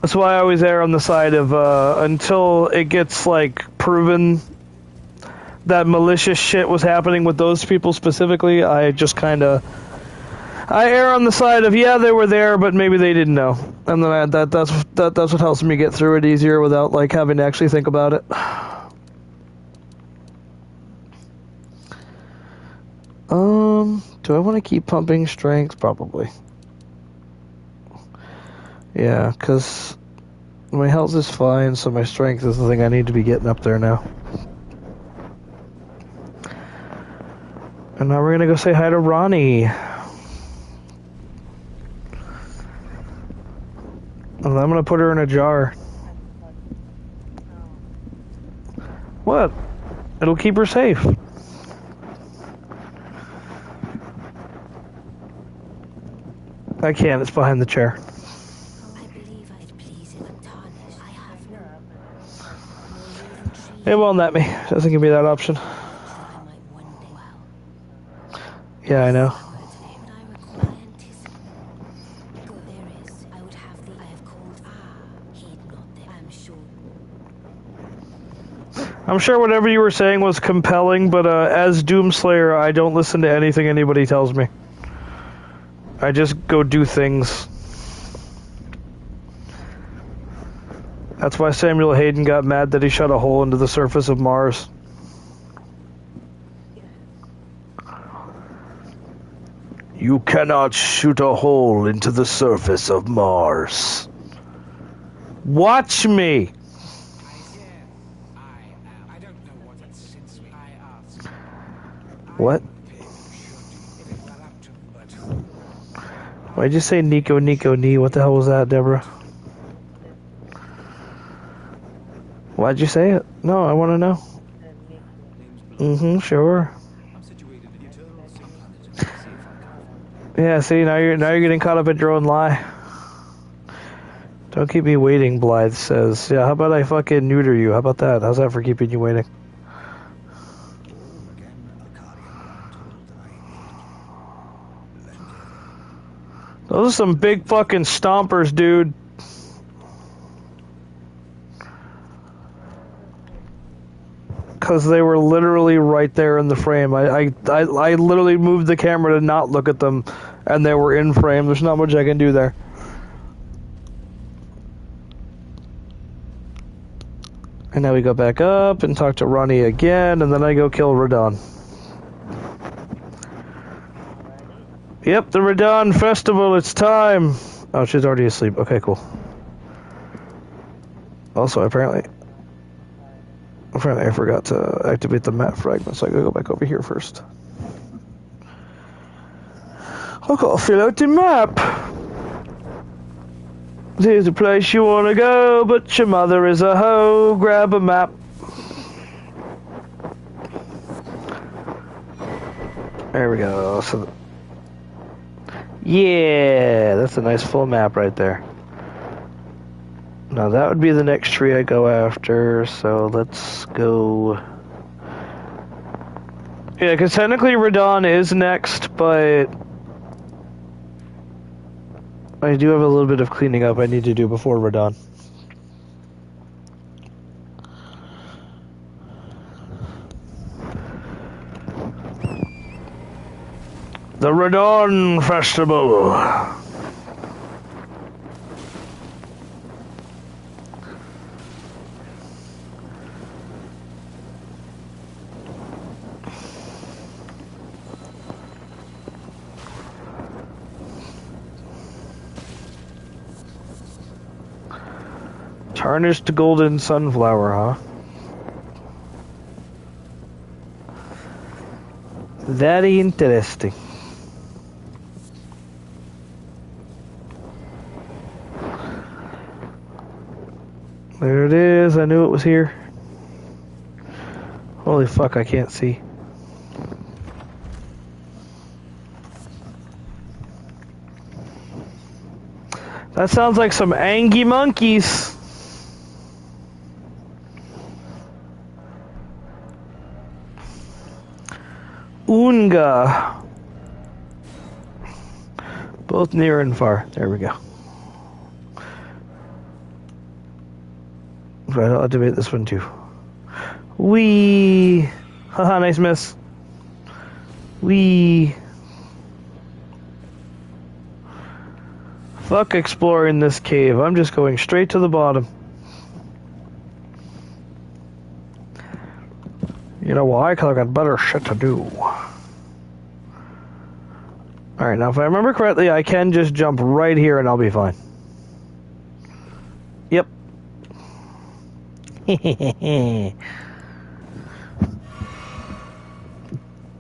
That's why I always err on the side of, until it gets, like, proven that malicious shit was happening with those people specifically, I just kind of... I err on the side of, yeah, they were there, but maybe they didn't know. And then that's what helps me get through it easier without, like, having to actually think about it. Do I want to keep pumping strength? Probably. Yeah, because my health is fine, so my strength is the thing I need to be getting up there now. And now we're going to go say hi to Ronnie. And I'm going to put her in a jar. What? It'll keep her safe. I can't, it's behind the chair. It won't let me. It doesn't give me that option. Yeah, I know. I'm sure whatever you were saying was compelling, but as Doomslayer, I don't listen to anything anybody tells me. I just go do things. That's why Samuel Hayden got mad that he shot a hole into the surface of Mars. You cannot shoot a hole into the surface of Mars. Watch me! What? Why'd you say Nico knee? What the hell was that, Deborah? Why'd you say it? No, I want to know. Sure. Yeah, see, now you're getting caught up in your own lie. Don't keep me waiting, Blythe says. Yeah, how about I fucking neuter you? How about that? How's that for keeping you waiting? Those are some big fucking stompers, dude. Because they were literally right there in the frame. I literally moved the camera to not look at them, and they were in frame. There's not much I can do there. And now we go back up and talk to Ronnie again, and then I go kill Radon. Yep, the Radon Festival, it's time! Oh, she's already asleep. Okay, cool. Also, apparently I forgot to activate the map fragment, so I gotta go back over here first. I gotta fill out the map! There's a place you wanna go, but your mother is a hoe. Grab a map. There we go. So, yeah, that's a nice full map right there. Now that would be the next tree I go after, so let's go... Yeah, because technically Radon is next, but... I do have a little bit of cleaning up I need to do before Radon. The Radon Festival! Tarnished golden sunflower, huh? Very interesting. There it is. I knew it was here. Holy fuck, I can't see. That sounds like some angry monkeys. Unga. Both near and far. There we go. Right, I'll activate this one too. Wee. Haha, nice miss. Wee. Fuck exploring this cave. I'm just going straight to the bottom. You know why? Because I got better shit to do. Alright, now if I remember correctly, I can just jump right here and I'll be fine. Yep.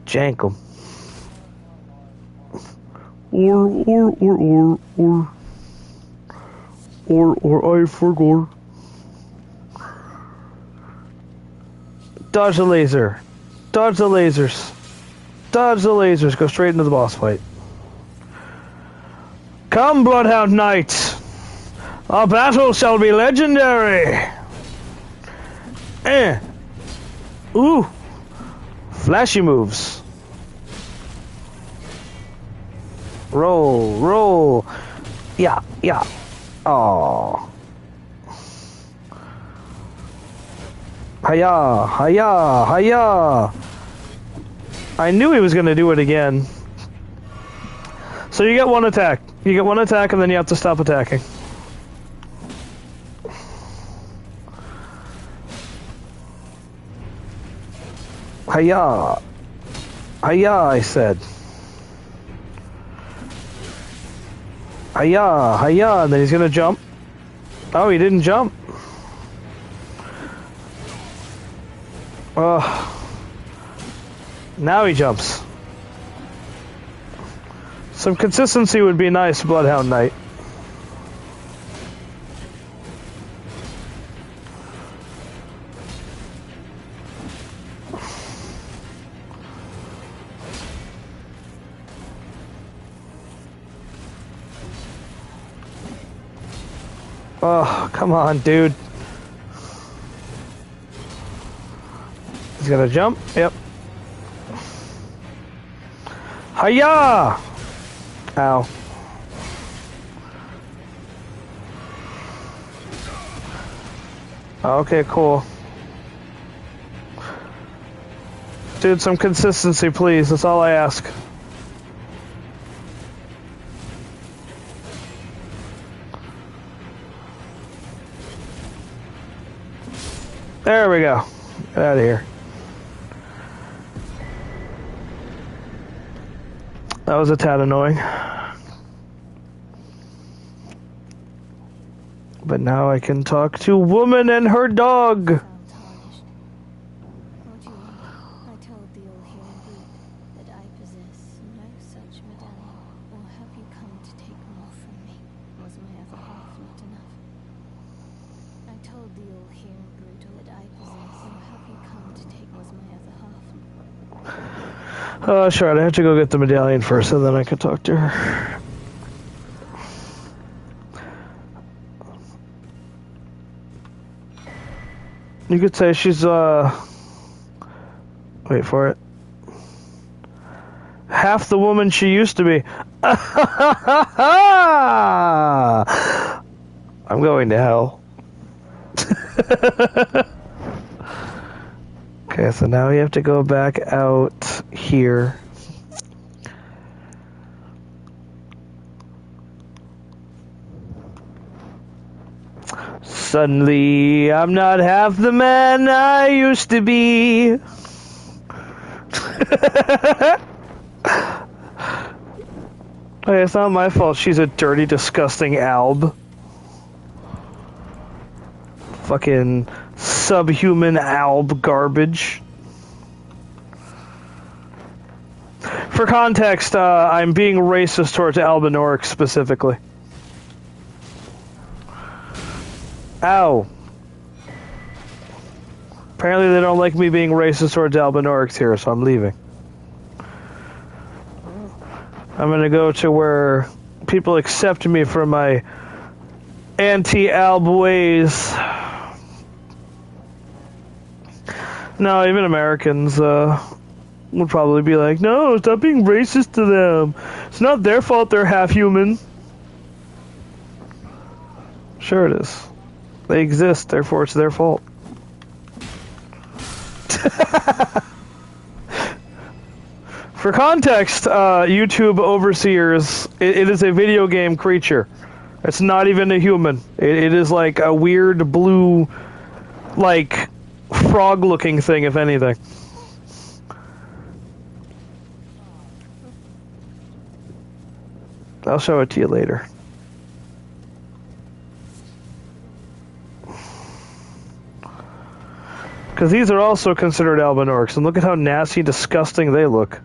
Jank 'em. Or I forgot. Dodge the laser. Dodge the lasers. Dodge the lasers. Go straight into the boss fight. Come, Bloodhound Knights. Our battle shall be legendary. Ooh. Flashy moves. Roll, roll. Yeah, yeah. Oh. Hiya, hiya, hiya. I knew he was going to do it again. So you get one attack. You get one attack and then you have to stop attacking. Hiya. Hiya, I said. Hiya, hiya, and then he's gonna jump. Oh, he didn't jump. Now he jumps. Some consistency would be nice, Bloodhound Knight. Oh, come on, dude. He's gonna jump. Yep. Hiya! Ow. Okay, cool. Dude, some consistency, please. That's all I ask. There we go. Get out of here. That was a tad annoying. But now I can talk to woman and her dog. I told the all-hearing brute that I possess no such medallion. Or have you come to take more from me? Was my other half not enough? I told the all-hearing brute that I possess. Or have you come to take was my other half? Sure, I have to go get the medallion first, and then I can talk to her. You could say she's, wait for it. Half the woman she used to be. I'm going to hell. Okay, so now we have to go back out here. Suddenly, I'm not half the man I used to be. Hey, it's not my fault she's a dirty, disgusting alb. Fucking subhuman alb garbage. For context, I'm being racist towards Albinoric specifically. Ow. Apparently they don't like me being racist towards Albinorics here, so I'm leaving. I'm gonna go to where people accept me for my anti-Alb ways. No, even Americans would probably be like, no, stop being racist to them. It's not their fault they're half human. Sure it is. They exist, therefore it's their fault. For context, YouTube Overseers, it is a video game creature. It's not even a human. It is like a weird blue, like, frog-looking thing, if anything. I'll show it to you later. Because these are also considered Albinorics, and look at how nasty, disgusting they look.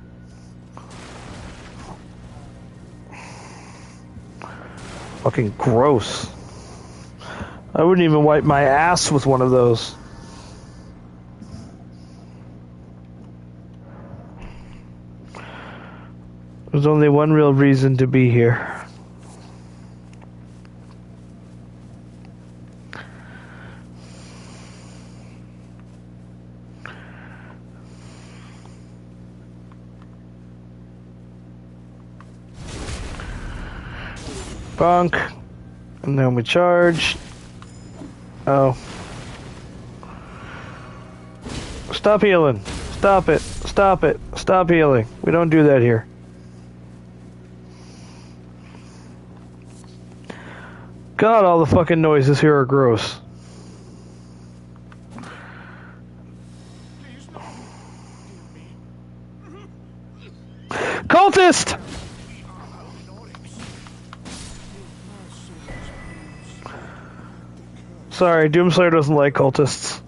Fucking gross. I wouldn't even wipe my ass with one of those. There's only one real reason to be here. Bonk. And then we charge. Oh. Stop healing. Stop it. Stop it. Stop healing. We don't do that here. God, all the fucking noises here are gross. Cultist! Sorry, Doomslayer doesn't like cultists.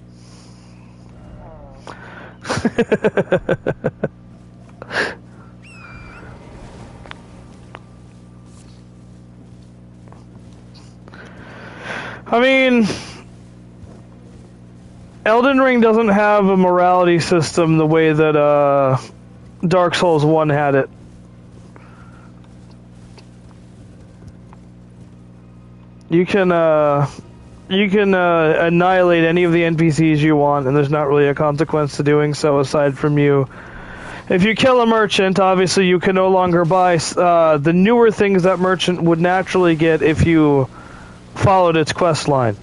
I mean, Elden Ring doesn't have a morality system the way that Dark Souls 1 had it. You can annihilate any of the NPCs you want, and there's not really a consequence to doing so aside from you. If you kill a merchant, obviously you can no longer buy the newer things that merchant would naturally get if you followed its quest line.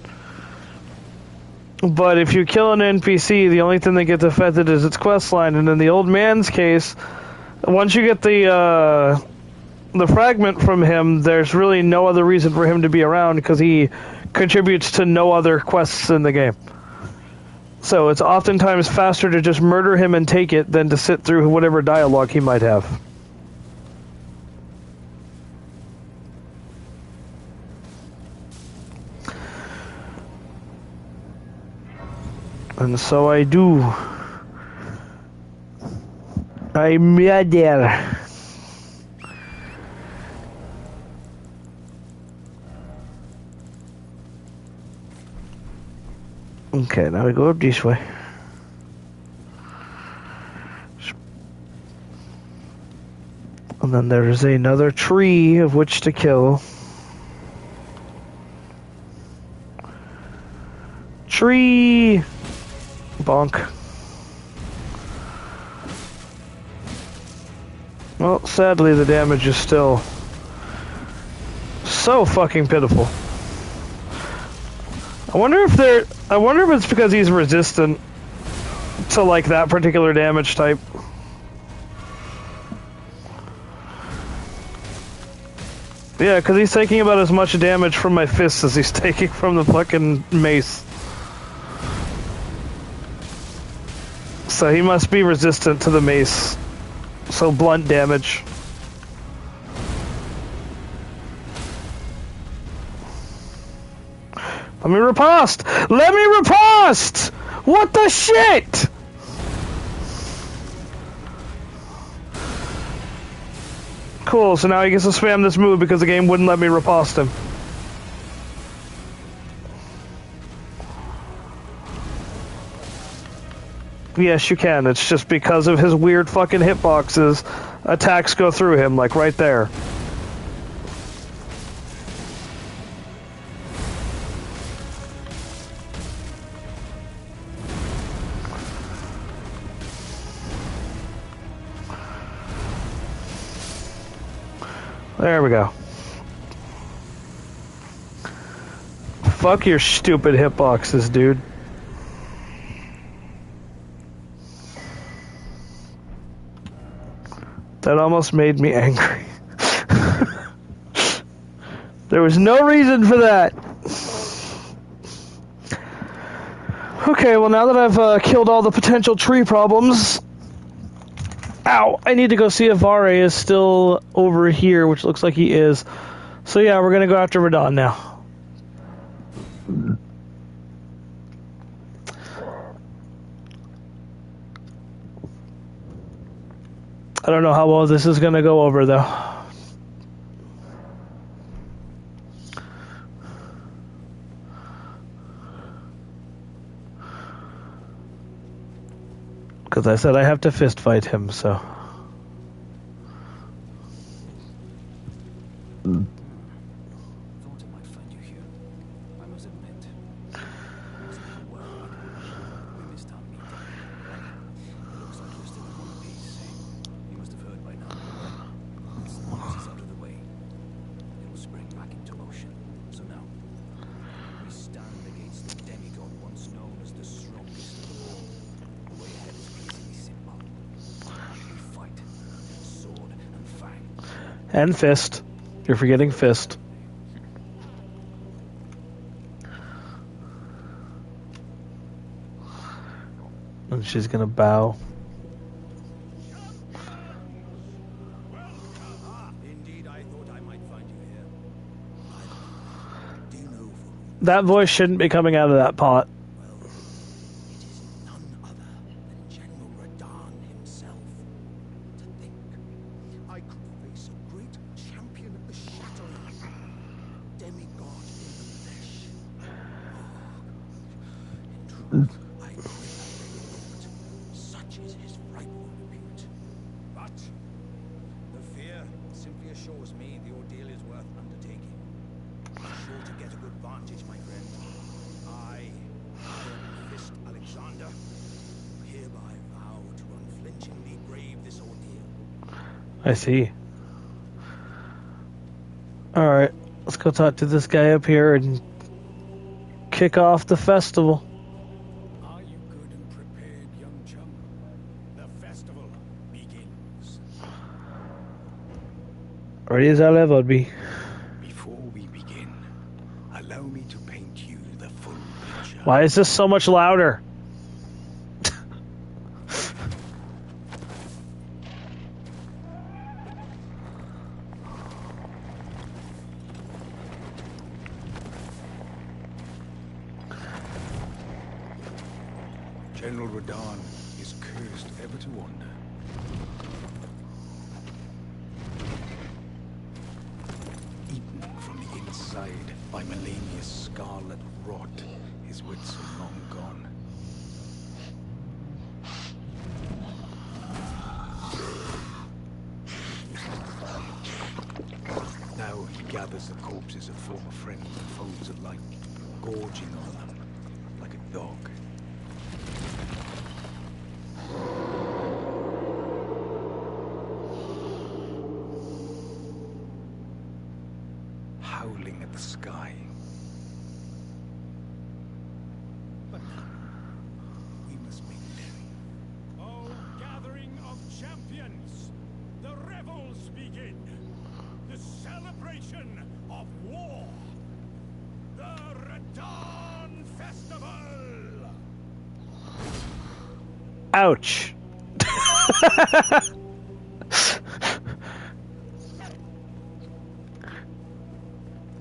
But if you kill an NPC, the only thing that gets affected is its quest line, and in the old man's case, once you get the fragment from him, there's really no other reason for him to be around because he contributes to no other quests in the game. So it's oftentimes faster to just murder him and take it than to sit through whatever dialogue he might have. And so I do. I murder. Okay, now we go up this way. And then there's another tree of which to kill. Tree! Bonk. Well, sadly the damage is still so fucking pitiful. I wonder if it's because he's resistant to like that particular damage type. Yeah, because he's taking about as much damage from my fists as he's taking from the fucking mace. So he must be resistant to the mace. So blunt damage. Let me riposte! Let me riposte! What the shit?! Cool, so now he gets to spam this move because the game wouldn't let me riposte him. Yes, you can. It's just because of his weird fucking hitboxes, attacks go through him, like right there. There we go. Fuck your stupid hitboxes, dude. That almost made me angry. There was no reason for that. Okay, well now that I've killed all the potential tree problems... Ow! I need to go see if Vare is still over here, which looks like he is. So yeah, we're gonna go after Radon now. I don't know how well this is gonna go over though. Because I said I have to fist fight him, so. Thought I might find you here. I must admit. It wasn't too well, but we missed our meeting. It looks like you're still in one piece. You must have heard by now. Once the news is out of the way, it will spring back into motion. So now, we stand against the Demi God once known as the strongest of them all. The way ahead is reasonably simple. We fight, sword and fang. And fist. You're forgetting fist. And she's gonna bow. Indeed, I thought I might find you here. Do you know for That voice shouldn't be coming out of that pot. Well, it is none other than General Radon himself. To think, I could face a great champion of the shadow, Demi God in the flesh. In truth, I never thought. Such is his frightful repute. But the fear simply assures me the ordeal is worth undertaking. Be sure to get a good vantage, my friend. I, Fist Alexander, hereby vow to unflinchingly brave this ordeal. I see. Alright, let's go talk to this guy up here and kick off the festival. Are you good and prepared, young chum? The festival begins. Ready as I'll ever be. Before we begin, allow me to paint you the full picture. Why is this so much louder? General Radon is cursed ever to wander. Eaten from the inside by Melania's scarlet rot, his wits are long gone. Now he gathers the corpses of former friends and foes alike, gorging on them like a dog. Howling at the sky. But now, we must make merry. O gathering of champions, the revels begin. The celebration of war. The Radon Festival. Ouch.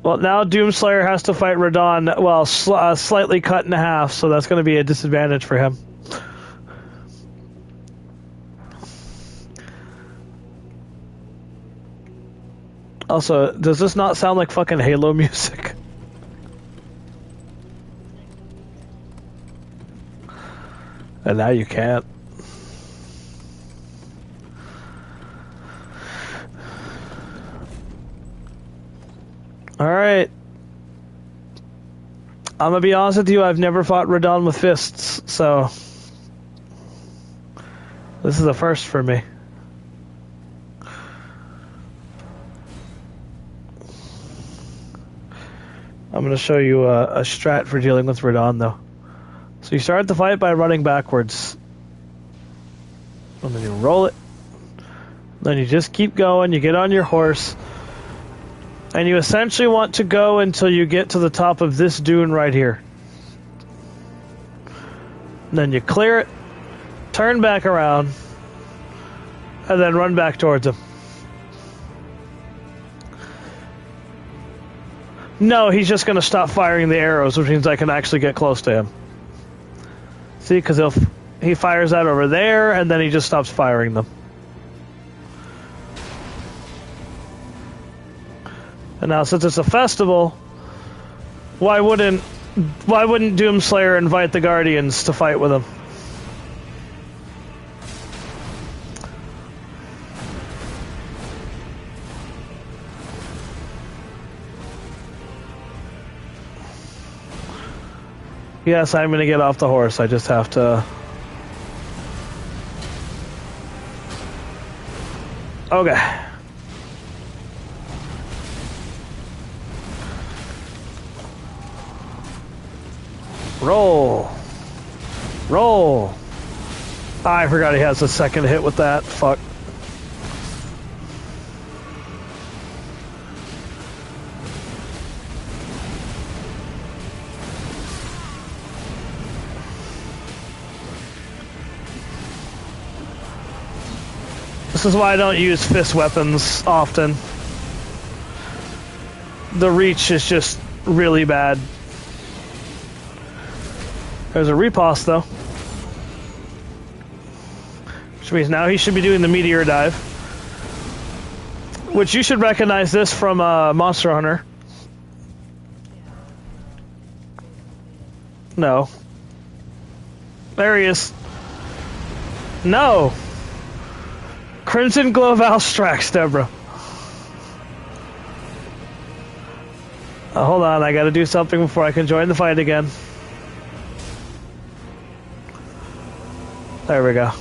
Well, now Doomslayer has to fight Radon, well, slightly cut in half, so that's going to be a disadvantage for him. Also, does this not sound like fucking Halo music? And now you can't. Alright. I'm gonna be honest with you, I've never fought Radon with fists, so this is a first for me. I'm gonna show you a strat for dealing with Radon, though. So you start the fight by running backwards. And then you roll it. Then you just keep going, you get on your horse. And you essentially want to go until you get to the top of this dune right here. Then you clear it, turn back around, and then run back towards him. No, he's just going to stop firing the arrows, which means I can actually get close to him. See, because he fires that over there, and then he just stops firing them. And now, since it's a festival, why wouldn't Doomslayer invite the Guardians to fight with him? Yes, I'm gonna get off the horse. I just have to. Okay. Roll. Roll. I forgot he has a second hit with that. Fuck. This is why I don't use fist weapons often. The reach is just really bad. There's a riposte, though. Which means now he should be doing the meteor dive. Which you should recognize this from Monster Hunter. No. There he is. No! Crimson Glow Valstrax, Deborah. Hold on, I gotta do something before I can join the fight again. There we go.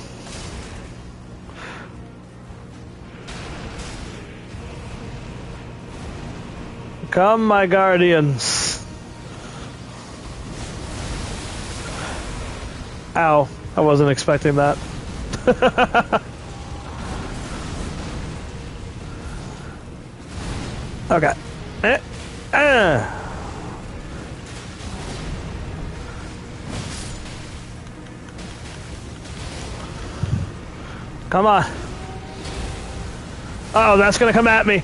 Come, my guardians. Ow, I wasn't expecting that. Okay. Come on. Uh oh, that's gonna come at me.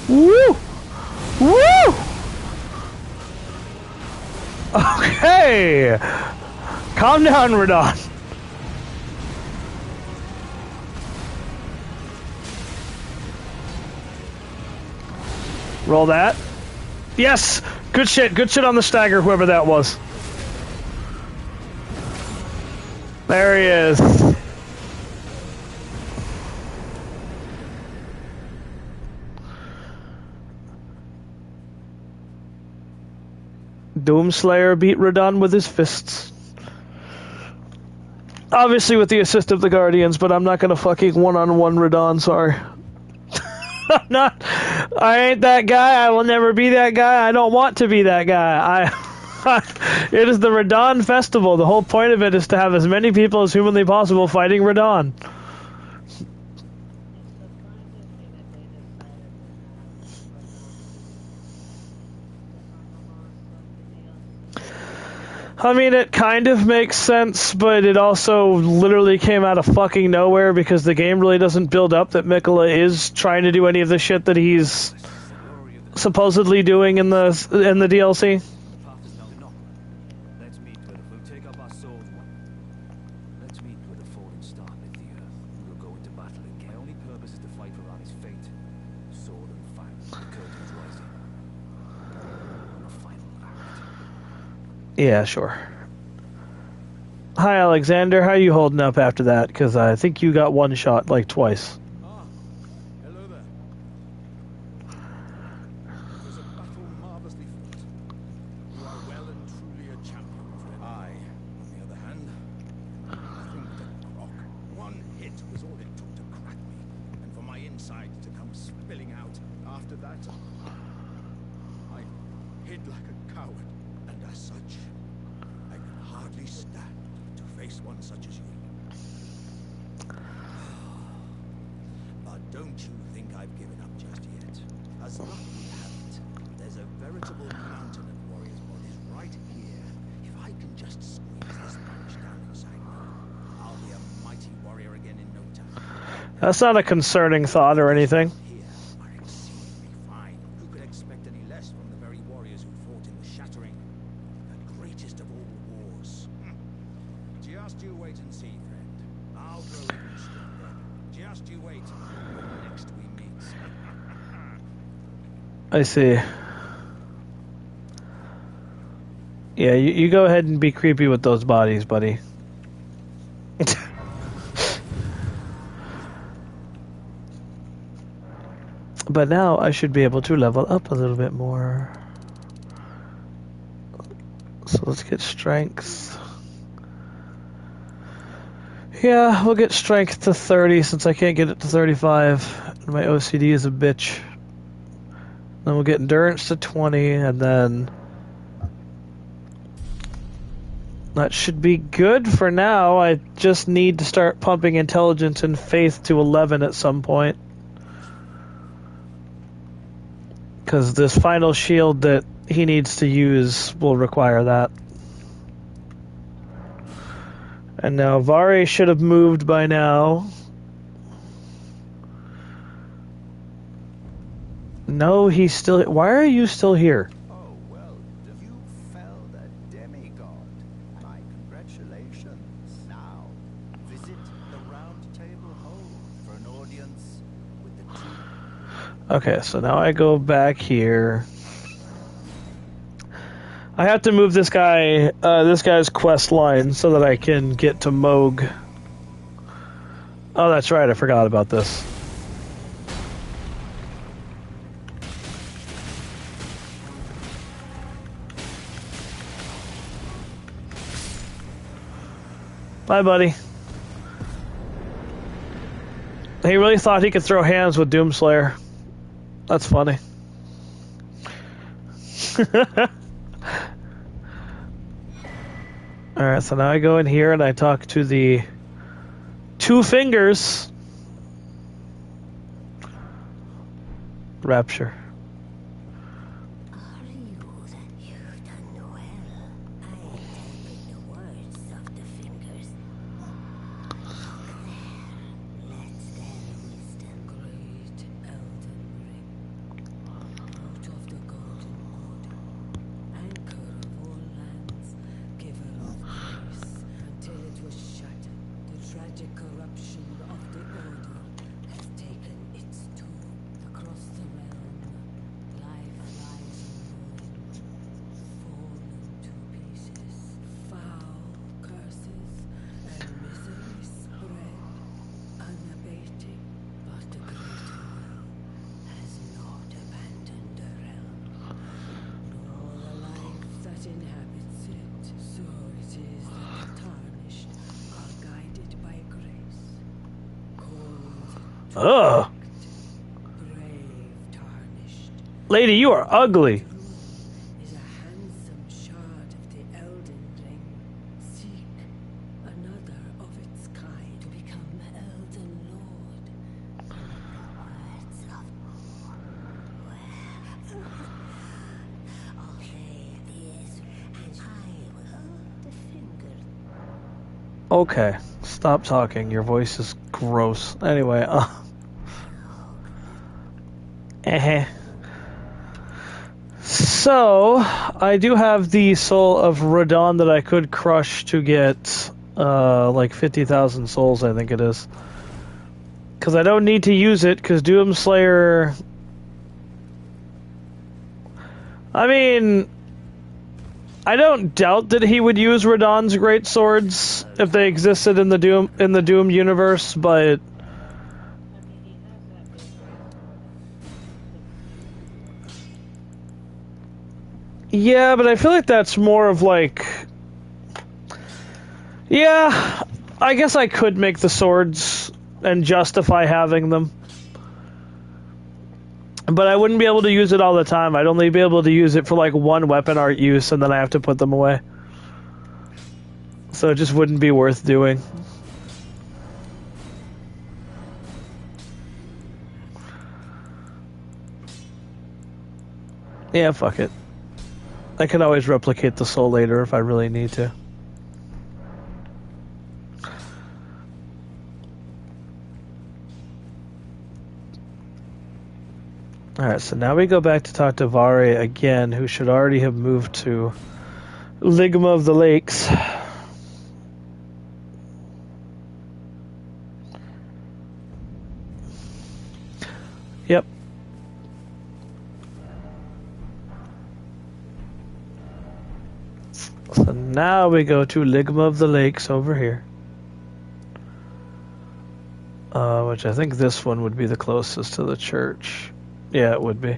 Woo! Woo! Okay. Calm down, Radon. Roll that. Yes! Good shit. Good shit on the stagger, whoever that was. There he is. Doomslayer beat Radon with his fists. Obviously with the assist of the Guardians, but I'm not gonna fucking one-on-one Radon, sorry. I ain't that guy. I will never be that guy. I don't want to be that guy. It is the Radon Festival. The whole point of it is to have as many people as humanly possible fighting Radon. I mean, it kind of makes sense, but it also literally came out of fucking nowhere because the game really doesn't build up that Mikola is trying to do any of the shit that he's supposedly doing in the DLC. Let's meet where we'll take up our swords. Let's meet where the fallen star met the earth. We'll go into battle again. Our only purpose is to fight for Rani's fate. Sword and fire. The curtains rising. On the final act. Yeah, sure. Hi, Alexander. How you holding up after that? Because I think you got one shot, like, twice. Ah, hello there. It was a battle marvelously fought. You are well and truly a champion, friend. I, on the other hand, nothing but a crock. One hit was all it took to crack me, and for my insides to come spilling out. After that, I hid like a coward, and as such, I can hardly stand to face one such as you. But don't you think I've given up just yet? As luck would have it, there's a veritable mountain of warriors' bodies right here. If I can just squeeze this punch down inside me, I'll be a mighty warrior again in no time. That's not a concerning thought or anything. Here are exceedingly fine. Who could expect any less from the very warriors who fought in the shattering, the greatest of all wars? Just you wait and see, friend. I'll grow even stronger. Just you wait when next we meet. I see. Yeah, you go ahead and be creepy with those bodies, buddy. But now I should be able to level up a little bit more. So let's get strength. Yeah, we'll get strength to 30 since I can't get it to 35. My OCD is a bitch. Then we'll get endurance to 20, and then that should be good for now. I just need to start pumping intelligence and faith to 11 at some point. Because this final shield that he needs to use will require that. And now Vari should have moved by now. No, he's still... Why are you still here? Oh, well, you felled a Demi God. My congratulations. Now, visit the round table hall for an audience with the two. Okay, so now I go back here. I have to move this guy's quest line so that I can get to Moog. Oh, that's right, I forgot about this. Bye, buddy. He really thought he could throw hands with Doomslayer. That's funny. Alright, so now I go in here and I talk to the two fingers. Rapture. Are you? You've done well. I interpret the words of the fingers. Look there. Let their wisdom. Great elden ring. Out of the golden order. Anchor of all lands. Giver of grace. Until it was shattered. The tragic corruption of the order has taken its toll. Across the realm, life lies in ruin, fallen to pieces. Foul curses and misery spread, unabating. But the greater will has not abandoned the realm, nor the life that inhabits it. So it is that the tarnished are guided by grace, called Ugh! brave tarnished. Lady, you are ugly. Is a handsome shard of the Elden Ring. Seek another of its kind to become Elden Lord. Words of I'll say this, and I will hold the finger. Okay, stop talking. Your voice is gross. Anyway, So, I do have the Soul of Radon that I could crush to get, like 50,000 souls, I think it is. Because I don't need to use it, because Doomslayer... I mean... I don't doubt that he would use Radahn's great swords if they existed in the Doom universe, but I mean, he has that big great sword. yeah, but I feel like that's more of like, yeah, I guess I could make the swords and justify having them. But I wouldn't be able to use it all the time. I'd only be able to use it for like one weapon art use, and then I have to put them away. So it just wouldn't be worth doing. Yeah, fuck it. I can always replicate the soul later if I really need to. Alright, so now we go back to talk to Vari again, who should already have moved to Ligma of the Lakes. Yep. So now we go to Ligma of the Lakes over here. Which I think this one would be the closest to the church. Yeah, it would be.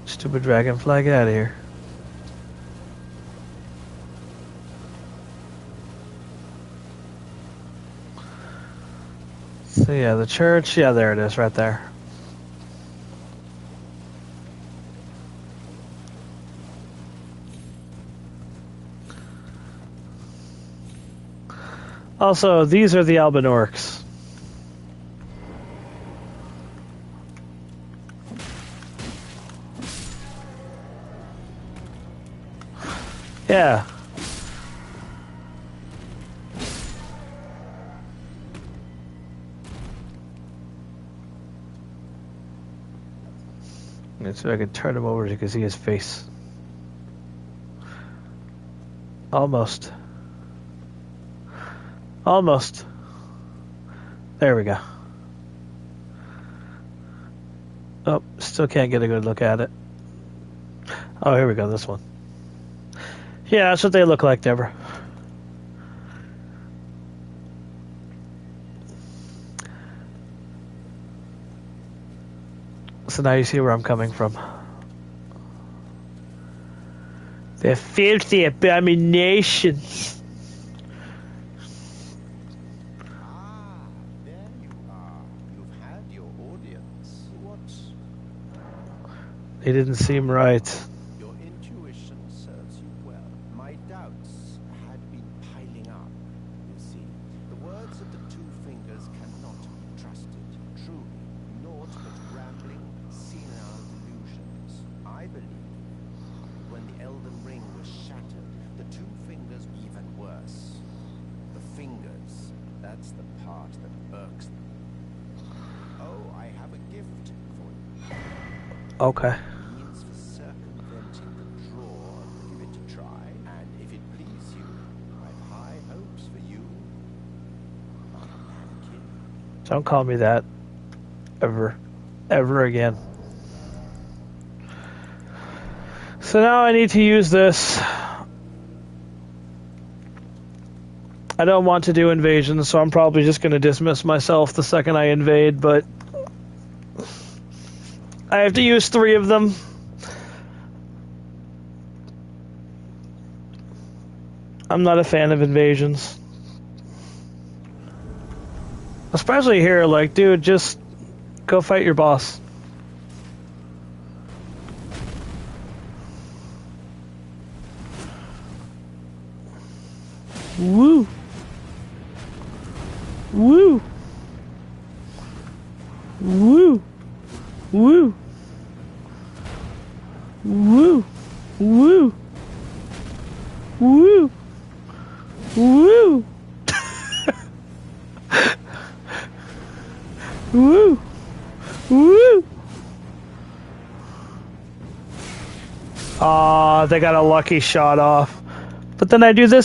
Stupid dragonfly, get out of here. So yeah, the church, yeah, there it is, right there. Also, these are the Albinorks. Yeah. Let's see if I can turn him over so you can see his face. Almost. Almost. There we go. Oh, still can't get a good look at it. Oh, here we go, this one. Yeah, that's what they look like, Deborah. So now you see where I'm coming from. They're filthy abominations. Ah, there you are. You've had your audience. What? They didn't seem right. Your intuition serves you well. My doubts had been piling up. You see, the words of the two fingers cannot be trusted. Truly, naught but rambling, senile delusions. I believe when the Elden Ring was shattered, the two fingers were even worse. The fingers, that's the part that irks them. Oh, I have a gift for you. Okay. Means for circumventing the draw. Give it a try, and if it please you, I've high hopes for you. Mannequin. Don't call me that. Ever. Ever again. So now I need to use this. I don't want to do invasions, so I'm probably just going to dismiss myself the second I invade, but I have to use 3 of them. I'm not a fan of invasions. Especially here, like, dude, just go fight your boss. Woo! Woo! Woo! Woo! Woo! Woo! Woo! Woo! Woo! Woo! Aw, they got a lucky shot off. But then I do this